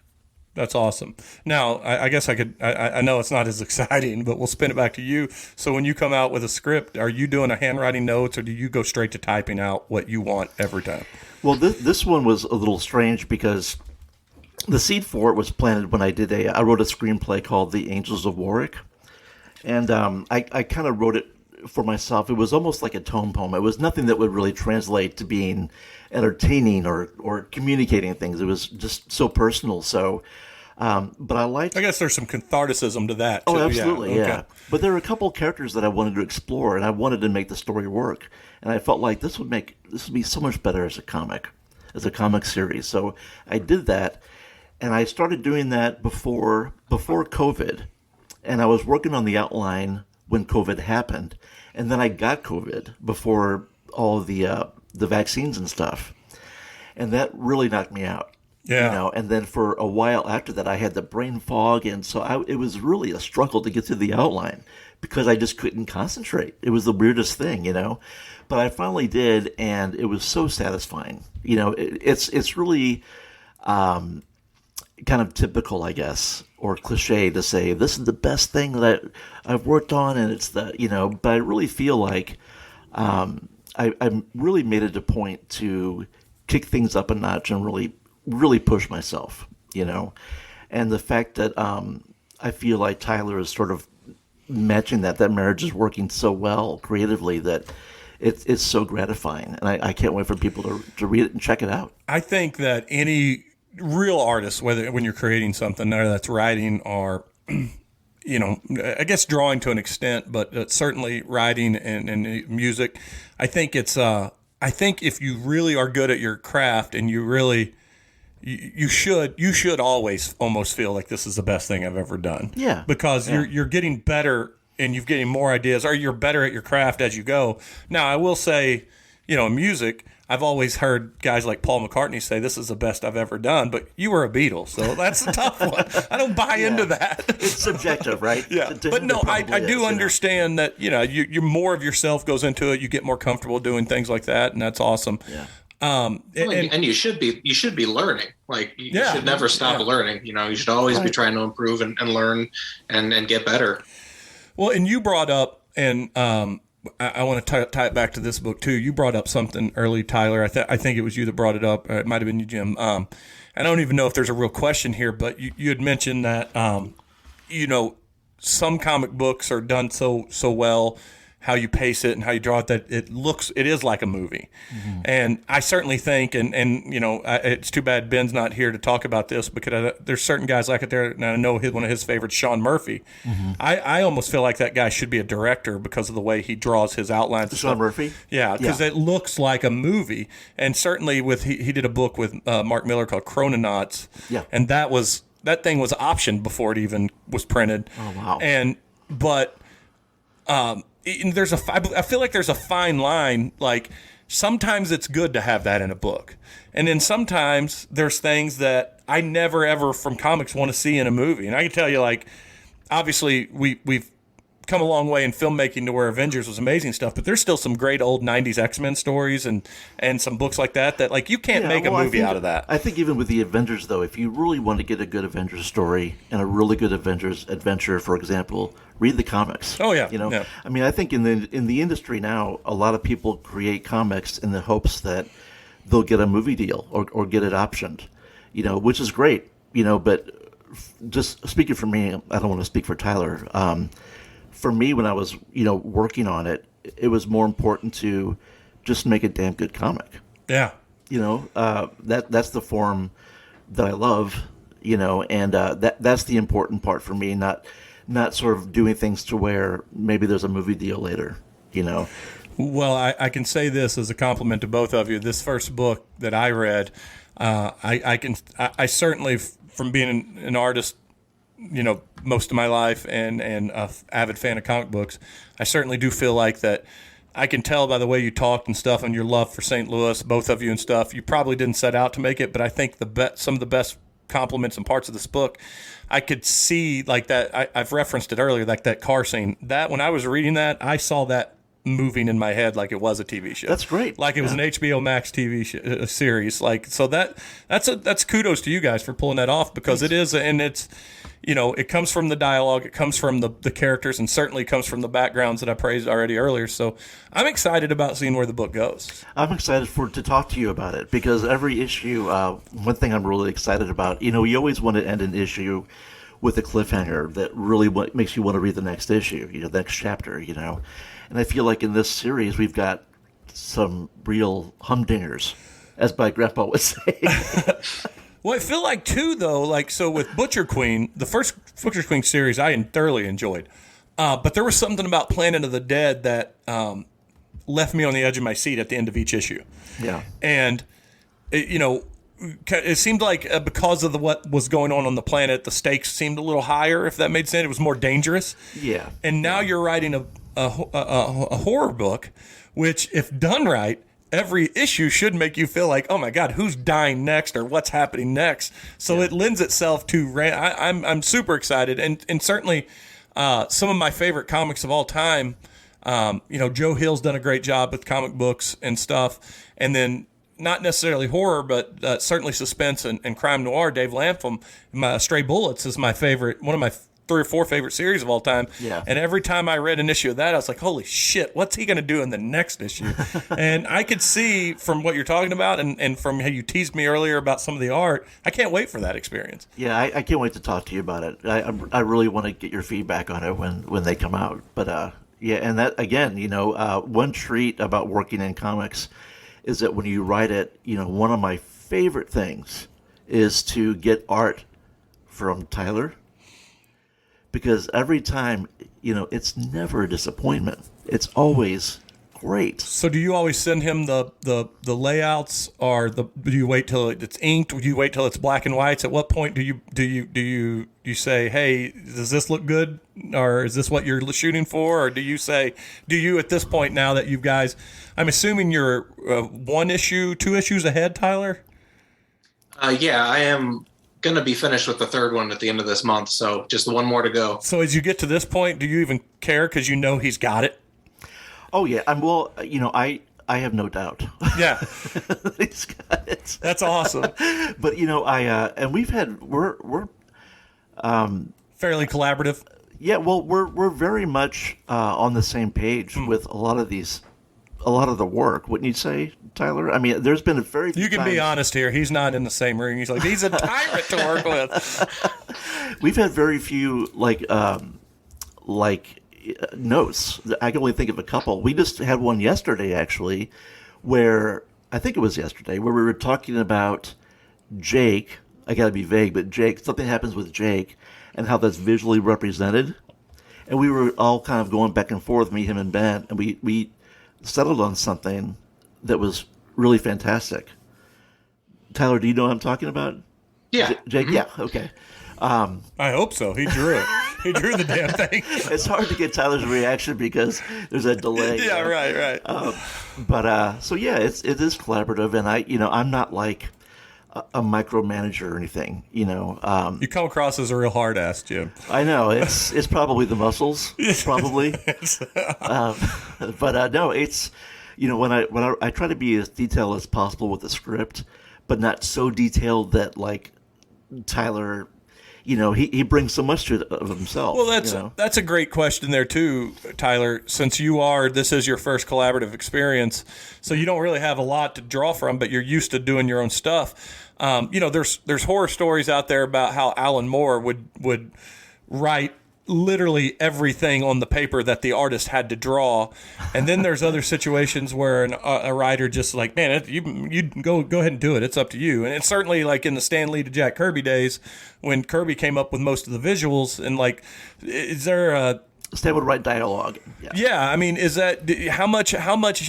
That's awesome. Now, I guess I know it's not as exciting, but we'll spin it back to you. So when you come out with a script, are you doing a handwriting notes, or do you go straight to typing out what you want every time? Well, this one was a little strange because the seed for it was planted when I wrote a screenplay called The Angels of Warwick. And I kind of wrote it for myself. It was almost like a tone poem. It was nothing that would really translate to being entertaining or communicating things. It was just so personal. So, but I guess there's some catharticism to that. Oh, too. absolutely, yeah. But there were a couple of characters that I wanted to explore, and I wanted to make the story work. And I felt like this would be so much better as a comic series. So I did that, and I started doing that before COVID, and I was working on the outline when COVID happened, and then I got COVID before all of the vaccines and stuff. and that really knocked me out. Yeah. And then for a while after that, I had the brain fog, and so it was really a struggle to get through the outline because I just couldn't concentrate. It was the weirdest thing, but I finally did, and it was so satisfying. It's really kind of typical, I guess, or cliche to say this is the best thing that I've worked on, and it's but I really feel like I really made it a point to kick things up a notch and really push myself, and the fact that I feel like Tyler is sort of matching that marriage is working so well creatively that it's so gratifying, and I can't wait for people to read it and check it out. I think that any real artist, when you're creating something, whether that's writing or I guess drawing to an extent, but certainly writing and music, I think I think if you really are good at your craft and you really you should always almost feel like this is the best thing I've ever done. Yeah. Because you're getting better and you're getting more ideas, or you're better at your craft as you go. Now, I will say, in music, I've always heard guys like Paul McCartney say this is the best I've ever done, but you were a Beatle, so that's a tough one. I don't buy into that. It's subjective, right? Yeah, but no, I do understand that you more of yourself goes into it. You get more comfortable doing things like that, and that's awesome. Yeah. And you should be learning. Like you should never stop learning. You should always be trying to improve and learn and get better. Well, and you brought up, and I want to tie it back to this book too. You brought up something early, Tyler. I think it was you that brought it up. It might have been you, Jim. I don't even know if there's a real question here, but you had mentioned that some comic books are done so well, how you pace it and how you draw it, that it is like a movie. Mm-hmm. And I certainly think, and it's too bad Ben's not here to talk about this, because there's certain guys like it there, and I know one of his favorites, Sean Murphy. Mm-hmm. I almost feel like that guy should be a director because of the way he draws his outlines. Sean Murphy? Yeah, because it looks like a movie. And certainly he did a book with Mark Miller called Chrononauts. Yeah. And that thing was optioned before it even was printed. Oh, wow. I feel like there's a fine line. Like sometimes it's good to have that in a book, and then sometimes there's things that I never ever from comics want to see in a movie. And I can tell you, like, obviously we've come a long way in filmmaking to where Avengers was amazing stuff, but there's still some great old 90s X-Men stories and some books like that like you can't make a movie out of that. I think even with the Avengers, though, if you really want to get a good Avengers story and a really good Avengers adventure, for example, read the comics. Oh, yeah. Yeah. I mean, I think in the industry now, a lot of people create comics in the hopes that they'll get a movie deal or get it optioned, which is great, but just speaking for me, I don't want to speak for Tyler. For me, when I was, working on it, it was more important to just make a damn good comic. Yeah. That's the form that I love, and that's the important part for me, not sort of doing things to where maybe there's a movie deal later, Well, I can say this as a compliment to both of you. This first book that I read, I certainly, from being an artist, most of my life and a avid fan of comic books, I certainly do feel like that. I can tell by the way you talked and stuff and your love for St. Louis, both of you and stuff. You probably didn't set out to make it, but I think some of the best compliments and parts of this book, I could see like that. I've referenced it earlier, like that car scene. That when I was reading that, I saw that moving in my head like it was a TV show. That's great. Like it was an HBO Max TV series. Like so that's kudos to you guys for pulling that off, because Thanks. It is, and it's. It comes from the dialogue, it comes from the characters, and certainly comes from the backgrounds that I praised already earlier. So I'm excited about seeing where the book goes. I'm excited to talk to you about it, because every issue, one thing I'm really excited about, you always want to end an issue with a cliffhanger that really makes you want to read the next issue, the next chapter, And I feel like in this series, we've got some real humdingers, as my grandpa would say. Well, I feel like, too, though, so with Butcher Queen, the first Butcher Queen series I thoroughly enjoyed. But there was something about Planet of the Dead that left me on the edge of my seat at the end of each issue. Yeah. And, it seemed like because of what was going on the planet, the stakes seemed a little higher, if that made sense. It was more dangerous. Yeah. And now you're writing a horror book, which, if done right, every issue should make you feel like, oh my God, who's dying next or what's happening next. So it lends itself to I'm super excited, and certainly some of my favorite comics of all time. Joe Hill's done a great job with comic books and stuff, and then not necessarily horror, but certainly suspense and crime noir. Dave Lapham, Stray Bullets is my favorite, one of my 3 or 4 favorite series of all time. Yeah. And every time I read an issue of that, I was like, holy shit, what's he going to do in the next issue? And I could see from what you're talking about and from how you teased me earlier about some of the art, I can't wait for that experience. Yeah, I can't wait to talk to you about it. I really want to get your feedback on it when they come out. But yeah, and that, again, one treat about working in comics is that when you write it, one of my favorite things is to get art from Tyler. Because every time, it's never a disappointment. It's always great. So do you always send him the layouts, or do you wait till it's inked? Do you wait till it's black and whites? At what point do you say, hey, does this look good, or is this what you're shooting for, or do you at this point, now that you guys, I'm assuming you're 1 issue, 2 issues ahead, Tyler? Yeah, I am going to be finished with the 3rd one at the end of this month, so just 1 more to go. So as you get to this point, do you even care because he's got it? Oh yeah, I have no doubt. Yeah, He's got it. that's awesome. But and we're Fairly collaborative. yeah, well, we're very much on the same page with a lot of the work. Wouldn't you say, Tyler? I mean, there's been a very few You can times, be honest here. He's not in the same ring. He's like, he's a tyrant to work with. We've had very few notes. I can only think of a couple. We just had one yesterday, actually, where I think it was yesterday, where we were talking about Jake. I got to be vague, but Jake, something happens with Jake, and how that's visually represented. And we were all kind of going back and forth, me, him, and Ben, and we settled on something that was really fantastic. Tyler, do you know what I'm talking about? Yeah. Jake, yeah, okay. I hope so. He drew it. He drew the damn thing. It's hard to get Tyler's reaction because there's a delay. Yeah, right. So yeah, it is collaborative, and I'm not like a micromanager or anything. You come across as a real hard ass, Jim. I know it's probably the muscles, probably. But no, it's when I try to be as detailed as possible with the script, but not so detailed that like Tyler. He brings so much to it of himself. Well, that's a great question there too, Tyler. Since this is your first collaborative experience, so you don't really have a lot to draw from, but you're used to doing your own stuff. There's horror stories out there about how Alan Moore would write literally everything on the paper that the artist had to draw, and then there's other situations where a writer just like, man, you go ahead and do it. It's up to you. And it's certainly like in the Stan Lee to Jack Kirby days when Kirby came up with most of the visuals. And like, is there a Stan would write dialogue? Yeah, I mean, is that how much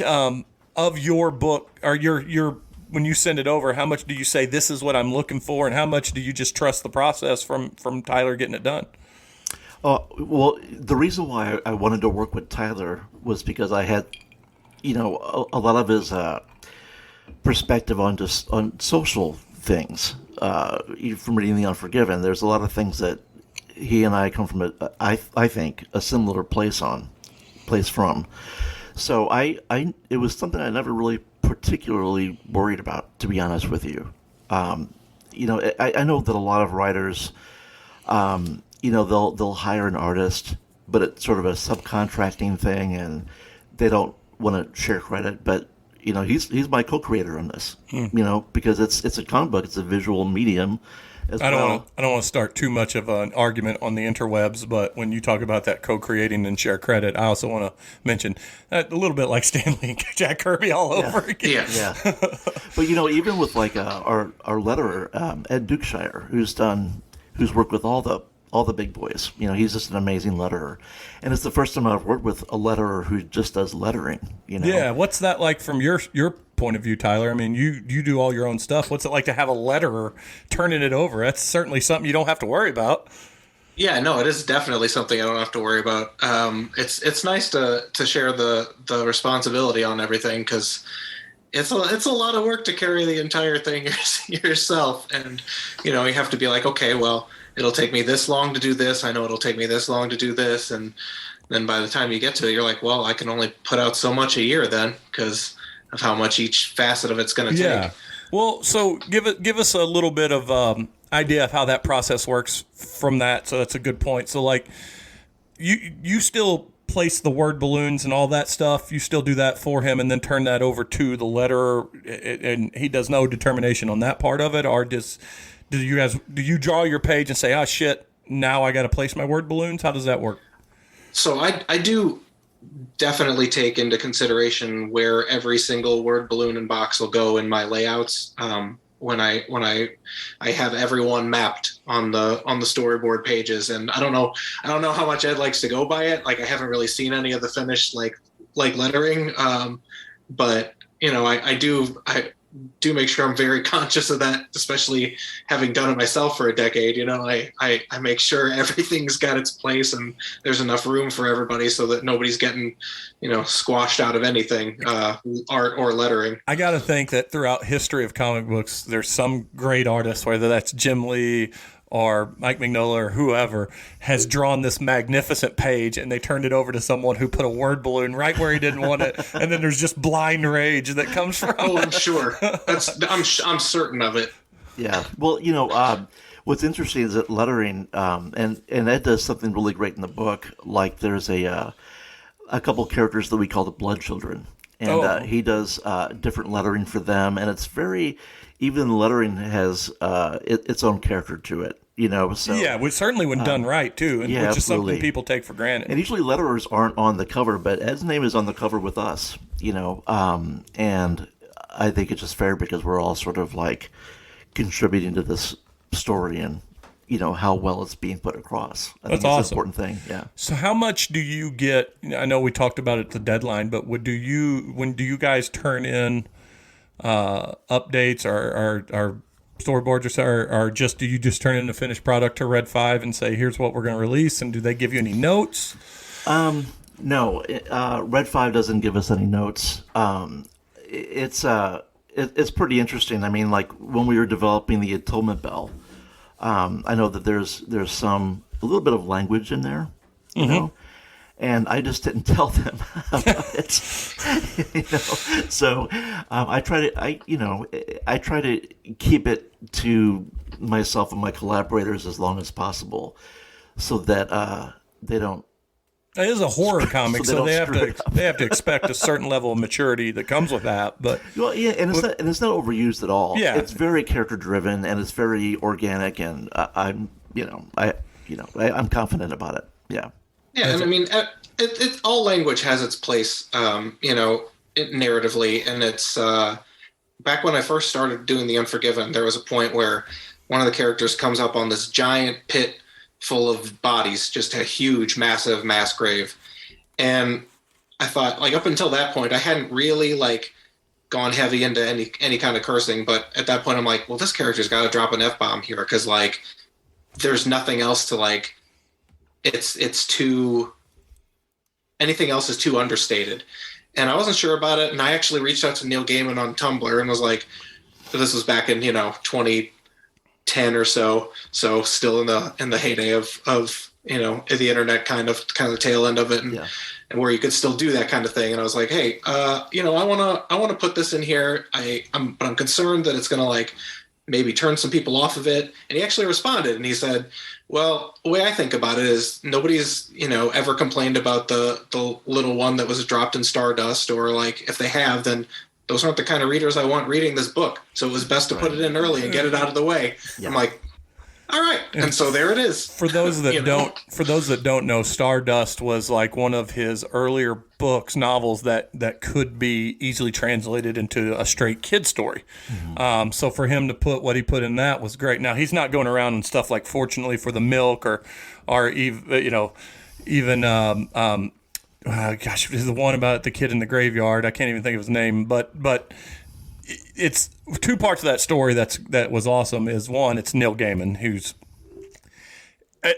of your book or your when you send it over? How much do you say this is what I'm looking for, and how much do you just trust the process from Tyler getting it done? Well, the reason why I wanted to work with Tyler was because I had, a lot of his perspective on social things. From reading The Unforgiven, there's a lot of things that he and I come from I think a similar place from. So it was something I never really particularly worried about, to be honest with you. I know that a lot of writers. They'll hire an artist, but it's sort of a subcontracting thing, and they don't want to share credit. But he's my co-creator on this. Because it's a comic book, it's a visual medium. I don't want to start too much of an argument on the interwebs, but when you talk about that co-creating and share credit, I also want to mention that a little bit like Stan Lee and Jack Kirby all over again. Yeah. But even with like our letterer, Ed Dukeshire, who's worked with all the big boys. He's just an amazing letterer. And it's the first time I've worked with a letterer who just does lettering, Yeah, what's that like from your point of view, Tyler? I mean, you do all your own stuff. What's it like to have a letterer turning it over? That's certainly something you don't have to worry about. Yeah, no, it is definitely something I don't have to worry about. It's nice to share the responsibility on everything because, it's a lot of work to carry the entire thing yourself, and you have to be like, okay, well, it'll take me this long to do this. I know it'll take me this long to do this, and then by the time you get to it, you're like, well, I can only put out so much a year then because of how much each facet of it's going to take. Well, so give us a little bit of idea of how that process works from that. So that's a good point. So like you still place the word balloons and all that stuff. You still do that for him and then turn that over to the letterer, and he does no determination on that part of it, or do you draw your page and say, oh shit, now I got to place my word balloons? How does that work? So I do definitely take into consideration where every single word balloon and box will go in my layouts. When I have everyone mapped on the storyboard pages, and I don't know how much Ed likes to go by it. Like I haven't really seen any of the finished like lettering, but I do make sure I'm very conscious of that, especially having done it myself for a decade. I make sure everything's got its place and there's enough room for everybody so that nobody's getting, squashed out of anything, art or lettering. I got to think that throughout history of comic books, there's some great artist, whether that's Jim Lee or Mike Mignola or whoever, has drawn this magnificent page and they turned it over to someone who put a word balloon right where he didn't want it, and then there's just blind rage that comes from Oh, I'm sure. I'm certain of it. Yeah. Well, what's interesting is that lettering, and Ed does something really great in the book. Like there's a couple characters that we call the Blood Children, and he does different lettering for them, and it's very. Even the lettering has its own character to it, So yeah, certainly when done right too, and yeah, which is absolutely. something people take for granted. And usually letterers aren't on the cover, but Ed's name is on the cover with us, and I think it's just fair because we're all sort of like contributing to this story and how well it's being put across. I think That's awesome. It's an important thing. Yeah. So how much do you get? I know we talked about it at the deadline, but when do you guys turn in updates or storyboards or just do you just turn in the finished product to Red 5 and say here's what we're going to release, and do they give you any notes? No, Red 5 doesn't give us any notes. It's pretty interesting. I mean, like when we were developing the Atonement Bell, I know that there's a little bit of language in there, you know. And I just didn't tell them about it, So I try to keep it to myself and my collaborators as long as possible, so that they don't. It is a horror comic, so they have to expect a certain level of maturity that comes with that. But yeah, and it's not overused at all. Yeah, it's very character driven and it's very organic, and I'm confident about it. Yeah. Yeah, and I mean, all language has its place, narratively, and it's back when I first started doing The Unforgiven, there was a point where one of the characters comes up on this giant pit full of bodies, just a huge, massive mass grave, and I thought, like, up until that point, I hadn't really gone heavy into any kind of cursing, but at that point, I'm like, well, this character's got to drop an F-bomb here because there's nothing else to It's too. Anything else is too understated, and I wasn't sure about it. And I actually reached out to Neil Gaiman on Tumblr and was like, "This was back in 2010 or so still in the heyday of the internet, kind of the tail end of it, and where you could still do that kind of thing." And I was like, "Hey, I want to put this in here. But I'm concerned that it's gonna maybe turn some people off of it." And he actually responded and he said, well, the way I think about it is nobody's, ever complained about the little one that was dropped in Stardust, or if they have, then those aren't the kind of readers I want reading this book. So it was best to put it in early and get it out of the way. Yeah. I'm like, all right. And so there it is. For those that don't know, Stardust was one of his earlier books, novels that could be easily translated into a straight kid story. Mm-hmm. So for him to put what he put in that was great. Now he's not going around and stuff like Fortunately for the Milk or even gosh, the one about the kid in the graveyard. I can't even think of his name, but it's two parts of that story that was awesome. Is one, it's Neil Gaiman, who's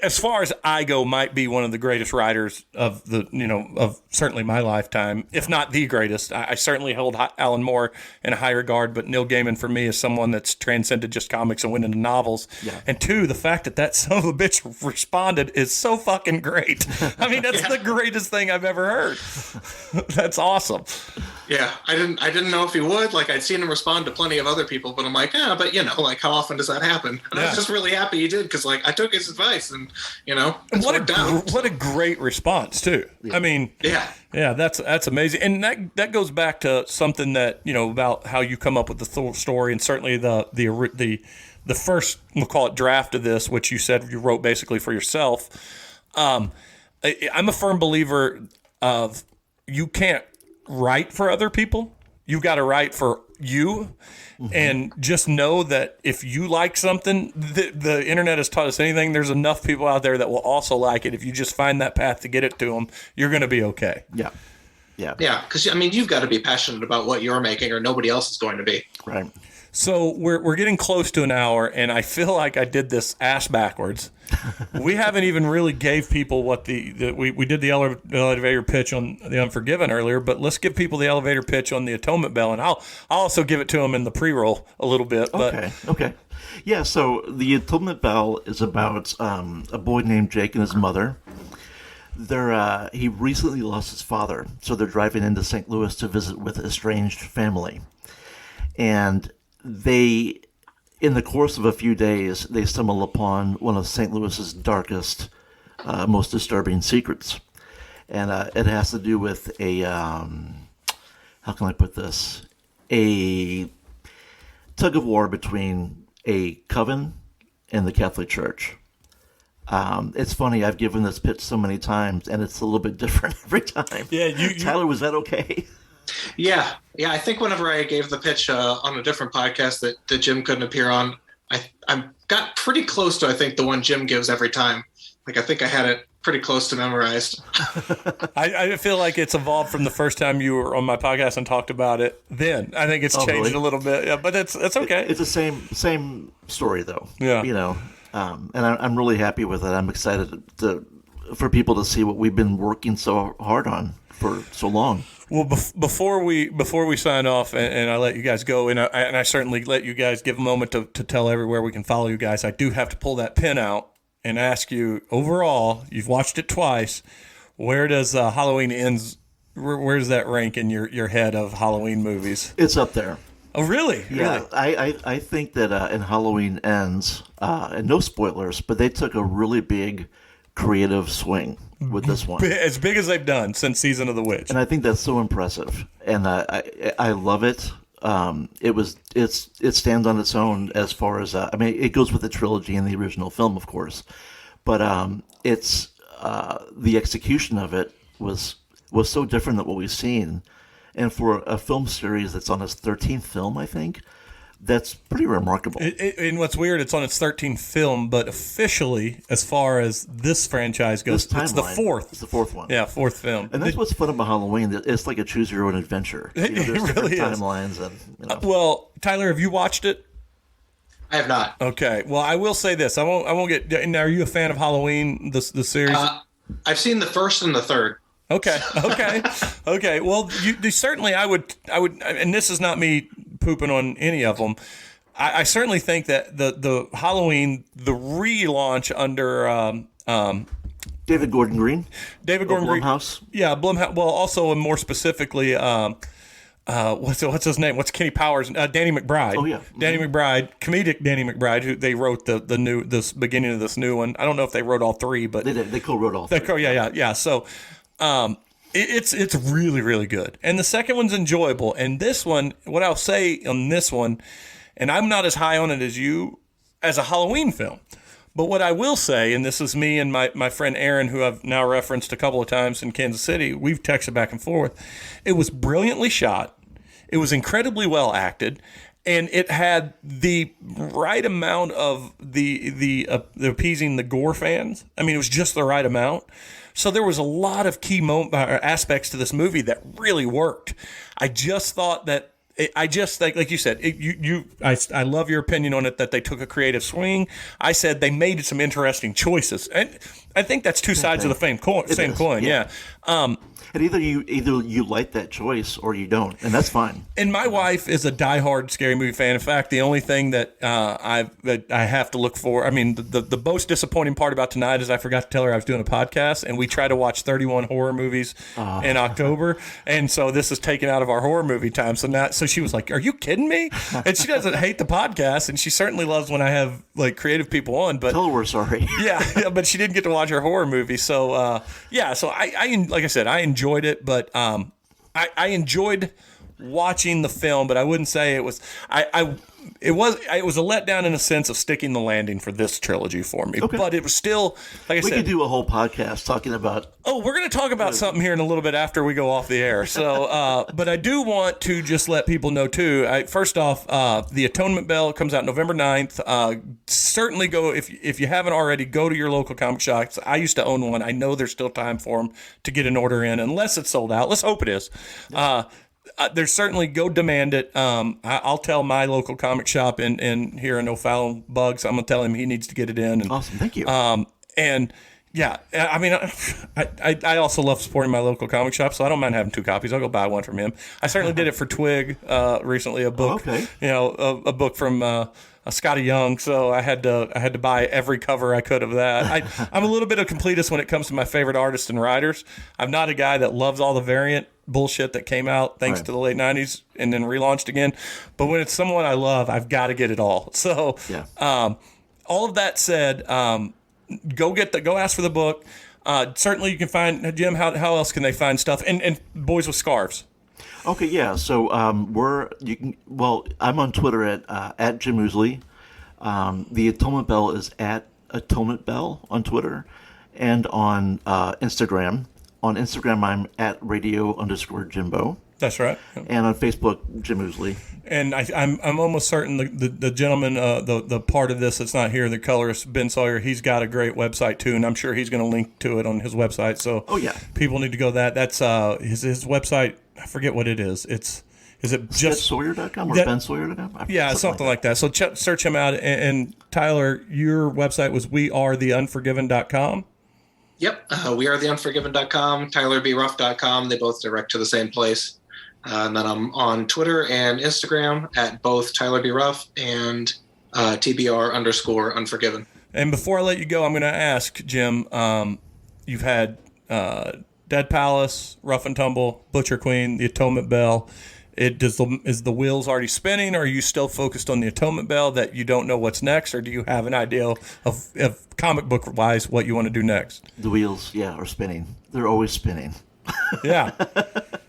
as far as I go, might be one of the greatest writers of of certainly my lifetime, if not the greatest. I certainly hold Alan Moore in a high regard, but Neil Gaiman for me is someone that's transcended just comics and went into novels. Yeah. And two, the fact that son of a bitch responded is so fucking great. I mean, that's the greatest thing I've ever heard. That's awesome. Yeah, I didn't know if he would. Like, I'd seen him respond to plenty of other people, but I'm like, but like, how often does that happen? And I was just really happy he did, because like I took his advice, and it's worked out. What a great response too. Yeah. I mean, yeah, that's amazing, and that goes back to something that about how you come up with the story, and certainly the first, we'll call it, draft of this, which you said you wrote basically for yourself. I'm a firm believer of you can't write for other people. You've got to write for you. Mm-hmm. And just know that if you like something, the internet has taught us anything. There's enough people out there that will also like it. If you just find that path to get it to them, you're going to be okay. Yeah. Yeah. Yeah. Because, you've got to be passionate about what you're making, or nobody else is going to be. Right. So we're getting close to an hour, and I feel like I did this ass backwards. We haven't even really gave people what we did the elevator pitch on The Unforgiven earlier, but let's give people the elevator pitch on the Atonement Bell, and I'll also give it to them in the pre-roll a little bit. But. Okay. Yeah, so the Atonement Bell is about a boy named Jake and his mother. He recently lost his father, so they're driving into St. Louis to visit with estranged family. And they, in the course of a few days, they stumble upon one of St. Louis's darkest, most disturbing secrets. And it has to do with how can I put this? A tug of war between a coven and the Catholic Church. It's funny, I've given this pitch so many times, and it's a little bit different every time. Yeah, Tyler, was that okay? Yeah. I think whenever I gave the pitch on a different podcast that Jim couldn't appear on, I got pretty close to, I think, the one Jim gives every time. Like, I think I had it pretty close to memorized. I feel like it's evolved from the first time you were on my podcast and talked about it. Then I think it's changed a little bit. Yeah, but that's okay. It's the same story, though. Yeah. And I'm really happy with it. I'm excited for people to see what we've been working so hard on for so long. Well, before we sign off and I let you guys go, and I certainly let you guys give a moment to tell everywhere we can follow you guys, I do have to pull that pin out and ask you, overall, you've watched it twice, where does Halloween Ends, where does that rank in your head of Halloween movies? It's up there. Oh, really? Yeah, really? I think that in Halloween Ends, and no spoilers, but they took a really big creative swing with this one. As big as they've done since Season of the Witch. And I think that's so impressive. And I love it. It stands on its own as far as, it goes with the trilogy and the original film, of course. But it's the execution of it was so different than what we've seen. And for a film series that's on its 13th film, I think, that's pretty remarkable. And what's weird, it's on its 13th film, but officially, as far as this franchise goes, it's the fourth. It's the fourth one. Yeah, fourth film. And that's what's fun about Halloween. It's like a choose-your-own adventure. There's really different timelines. And, Well, Tyler, have you watched it? I have not. Okay. Well, I will say this. I won't get. Now, are you a fan of Halloween, the series? I've seen the first and the third. Okay. Well, you certainly, I would, and this is not me pooping on any of them. I certainly think that the Halloween, the relaunch under David Gordon Green, Blumhouse. Yeah, Blumhouse. Well, also and more specifically, what's his name? What's Kenny Powers? Danny McBride. Oh yeah, Danny McBride, comedic Danny McBride, who they wrote the beginning of this new one. I don't know if they wrote all three, but they did. They co-wrote all three. Yeah. So. It's really, really good. And the second one's enjoyable. And this one, what I'll say on this one, and I'm not as high on it as you, as a Halloween film. But what I will say, and this is me and my friend Aaron, who I've now referenced a couple of times in Kansas City, we've texted back and forth. It was brilliantly shot. It was incredibly well acted. And it had the right amount of the appeasing the gore fans. I mean, it was just the right amount. So there was a lot of key aspects to this movie that really worked. I just thought that I just think, like you said, I love your opinion on it, that they took a creative swing. I said they made some interesting choices, and I think that's two sides of the same coin. Yeah. And either you like that choice or you don't, and that's fine. And my wife is a diehard scary movie fan. In fact, the only thing that I have to look for, I mean, the most disappointing part about tonight is I forgot to tell her I was doing a podcast, and we try to watch 31 horror movies in October, and so this is taken out of our horror movie time. So she was like, "Are you kidding me?" And she doesn't hate the podcast, and she certainly loves when I have like creative people on. But tell her we're sorry. yeah, but she didn't get to watch her horror movie. So so I like I said, I enjoyed it, but I enjoyed watching the film, but I wouldn't say it was it was a letdown in a sense of sticking the landing for this trilogy for me. Okay. But it was still, like I said, we could do a whole podcast talking about. Oh, we're going to talk about something here in a little bit after we go off the air. So, but I do want to just let people know too. First off, the Atonement Bell comes out November 9th. Certainly go if you haven't already. Go to your local comic shops. I used to own one. I know there's still time for them to get an order in, unless it's sold out. Let's hope it is. There's certainly go demand it. I'll tell my local comic shop in here in O'Fallon Bugs. I'm gonna tell him he needs to get it in. And, awesome, thank you. And yeah, I mean, I also love supporting my local comic shop, so I don't mind having 2 copies. I'll go buy one from him. I certainly did it for Twig recently. A book, a book from. Scotty Young, so I had to buy every cover I could of that. I'm a little bit of completist when it comes to my favorite artists and writers. I'm not a guy that loves all the variant bullshit that came out thanks to the late 90s and then relaunched again. But when it's someone I love, I've got to get it all. So all of that said, go ask for the book. Certainly you can find, Jim, how else can they find stuff? And Boys with Scarves. Okay, yeah. So I'm on Twitter at Jim Ousley. The Atonement Bell is at Atonement Bell on Twitter, and on Instagram. On Instagram, I'm at radio_Jimbo. That's right. And on Facebook, Jim Ousley. And I'm almost certain the gentleman, the part of this that's not here, the colorist Ben Sawyer, he's got a great website too, and I'm sure he's going to link to it on his website. So people need to go that. That's his website. I forget what it is. Is it just Sawyer.com or bensawyer.com? Yeah, something like that. So search him out. And Tyler, your website was wearetheunforgiven.com. Yep, wearetheunforgiven.com, tylerbruff.com. They both direct to the same place. And then I'm on Twitter and Instagram at both Tyler B. Ruff and TBR_unforgiven. And before I let you go, I'm going to ask, Jim, you've had Dead Palace, Rough and Tumble, Butcher Queen, The Atonement Bell. Is the wheels already spinning, or are you still focused on The Atonement Bell that you don't know what's next, or do you have an idea of comic book wise what you want to do next? The wheels, are spinning. They're always spinning. Yeah,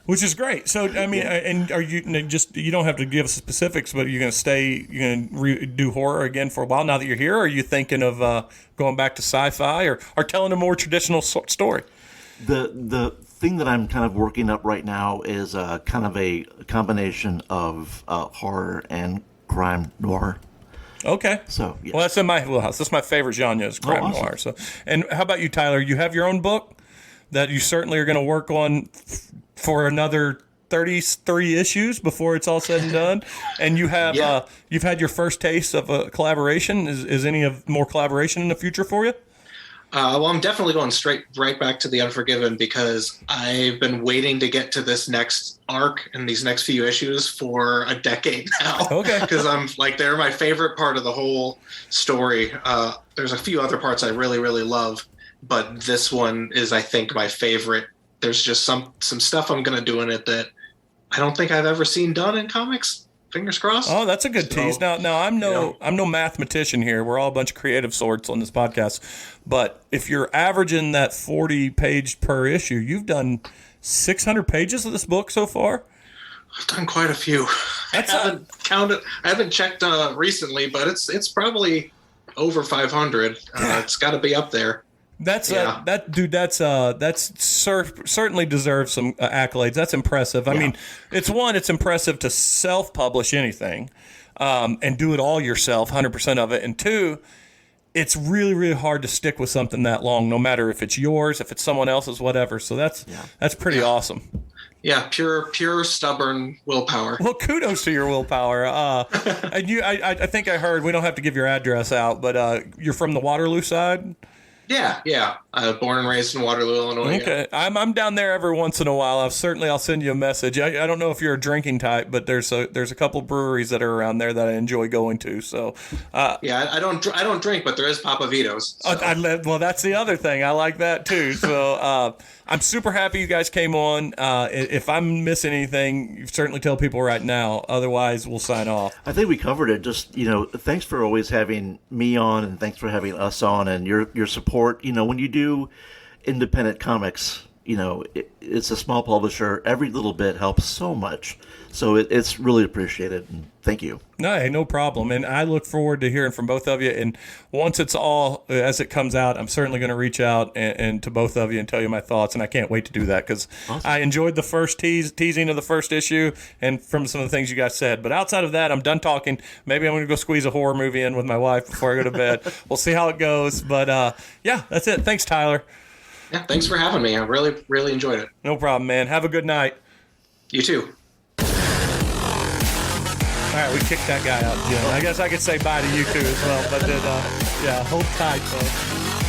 which is great. So I mean, and are you you don't have to give us specifics, but you're going to stay, you're going to do horror again for a while now that you're here? Or are you thinking of going back to sci-fi or telling a more traditional story? The thing that I'm kind of working up right now is kind of a combination of horror and crime noir. Okay. So yeah. Well, that's in my wheelhouse. That's my favorite genre is crime noir. So, and how about you, Tyler? You have your own book that you certainly are going to work on for another 33 issues before it's all said and done. And you have you've had your first taste of a collaboration. Is any more collaboration in the future for you? Well, I'm definitely going right back to The Unforgiven because I've been waiting to get to this next arc and these next few issues for a decade now. Okay. Because I'm like, they're my favorite part of the whole story. There's a few other parts I really, really love, but this one is, I think, my favorite. There's just some stuff I'm going to do in it that I don't think I've ever seen done in comics. Fingers crossed. Oh, that's a good tease. Now I'm no mathematician here. We're all a bunch of creative sorts on this podcast. But if you're averaging that 40 page per issue, you've done 600 pages of this book so far. I've done quite a few. I haven't counted. I haven't checked recently, but it's probably over 500. It's got to be up there. That's certainly deserves some accolades. That's impressive. I mean, it's impressive to self-publish anything and do it all yourself, 100% of it. And two, it's really, really hard to stick with something that long, no matter if it's yours, if it's someone else's, whatever. So that's pretty awesome. Yeah, pure stubborn willpower. Well, kudos to your willpower. And I think I heard, we don't have to give your address out, but you're from the Waterloo side? Yeah. Born and raised in Waterloo, Illinois. Okay, I'm down there every once in a while. I'll send you a message. I don't know if you're a drinking type, but there's a couple breweries that are around there that I enjoy going to. So, yeah, I don't drink, but there is Papa Vito's. So. Well, that's the other thing. I like that too. So I'm super happy you guys came on. If I'm missing anything, you certainly tell people right now. Otherwise, we'll sign off. I think we covered it. Just, thanks for always having me on, and thanks for having us on, and your support. When you do independent comics, it's a small publisher. Every little bit helps so much. So it's really appreciated. And thank you. No, hey, no problem. And I look forward to hearing from both of you. And once it's all, as it comes out, I'm certainly going to reach out and to both of you and tell you my thoughts. And I can't wait to do that because awesome. I enjoyed the first teasing of the first issue and from some of the things you guys said. But outside of that, I'm done talking. Maybe I'm going to go squeeze a horror movie in with my wife before I go to bed. We'll see how it goes. But yeah, that's it. Thanks, Tyler. Yeah, thanks for having me. I really, really enjoyed it. No problem, man. Have a good night. You too. All right, we kicked that guy out, Jim. I guess I could say bye to you too as well, but then, yeah, hold tight, folks.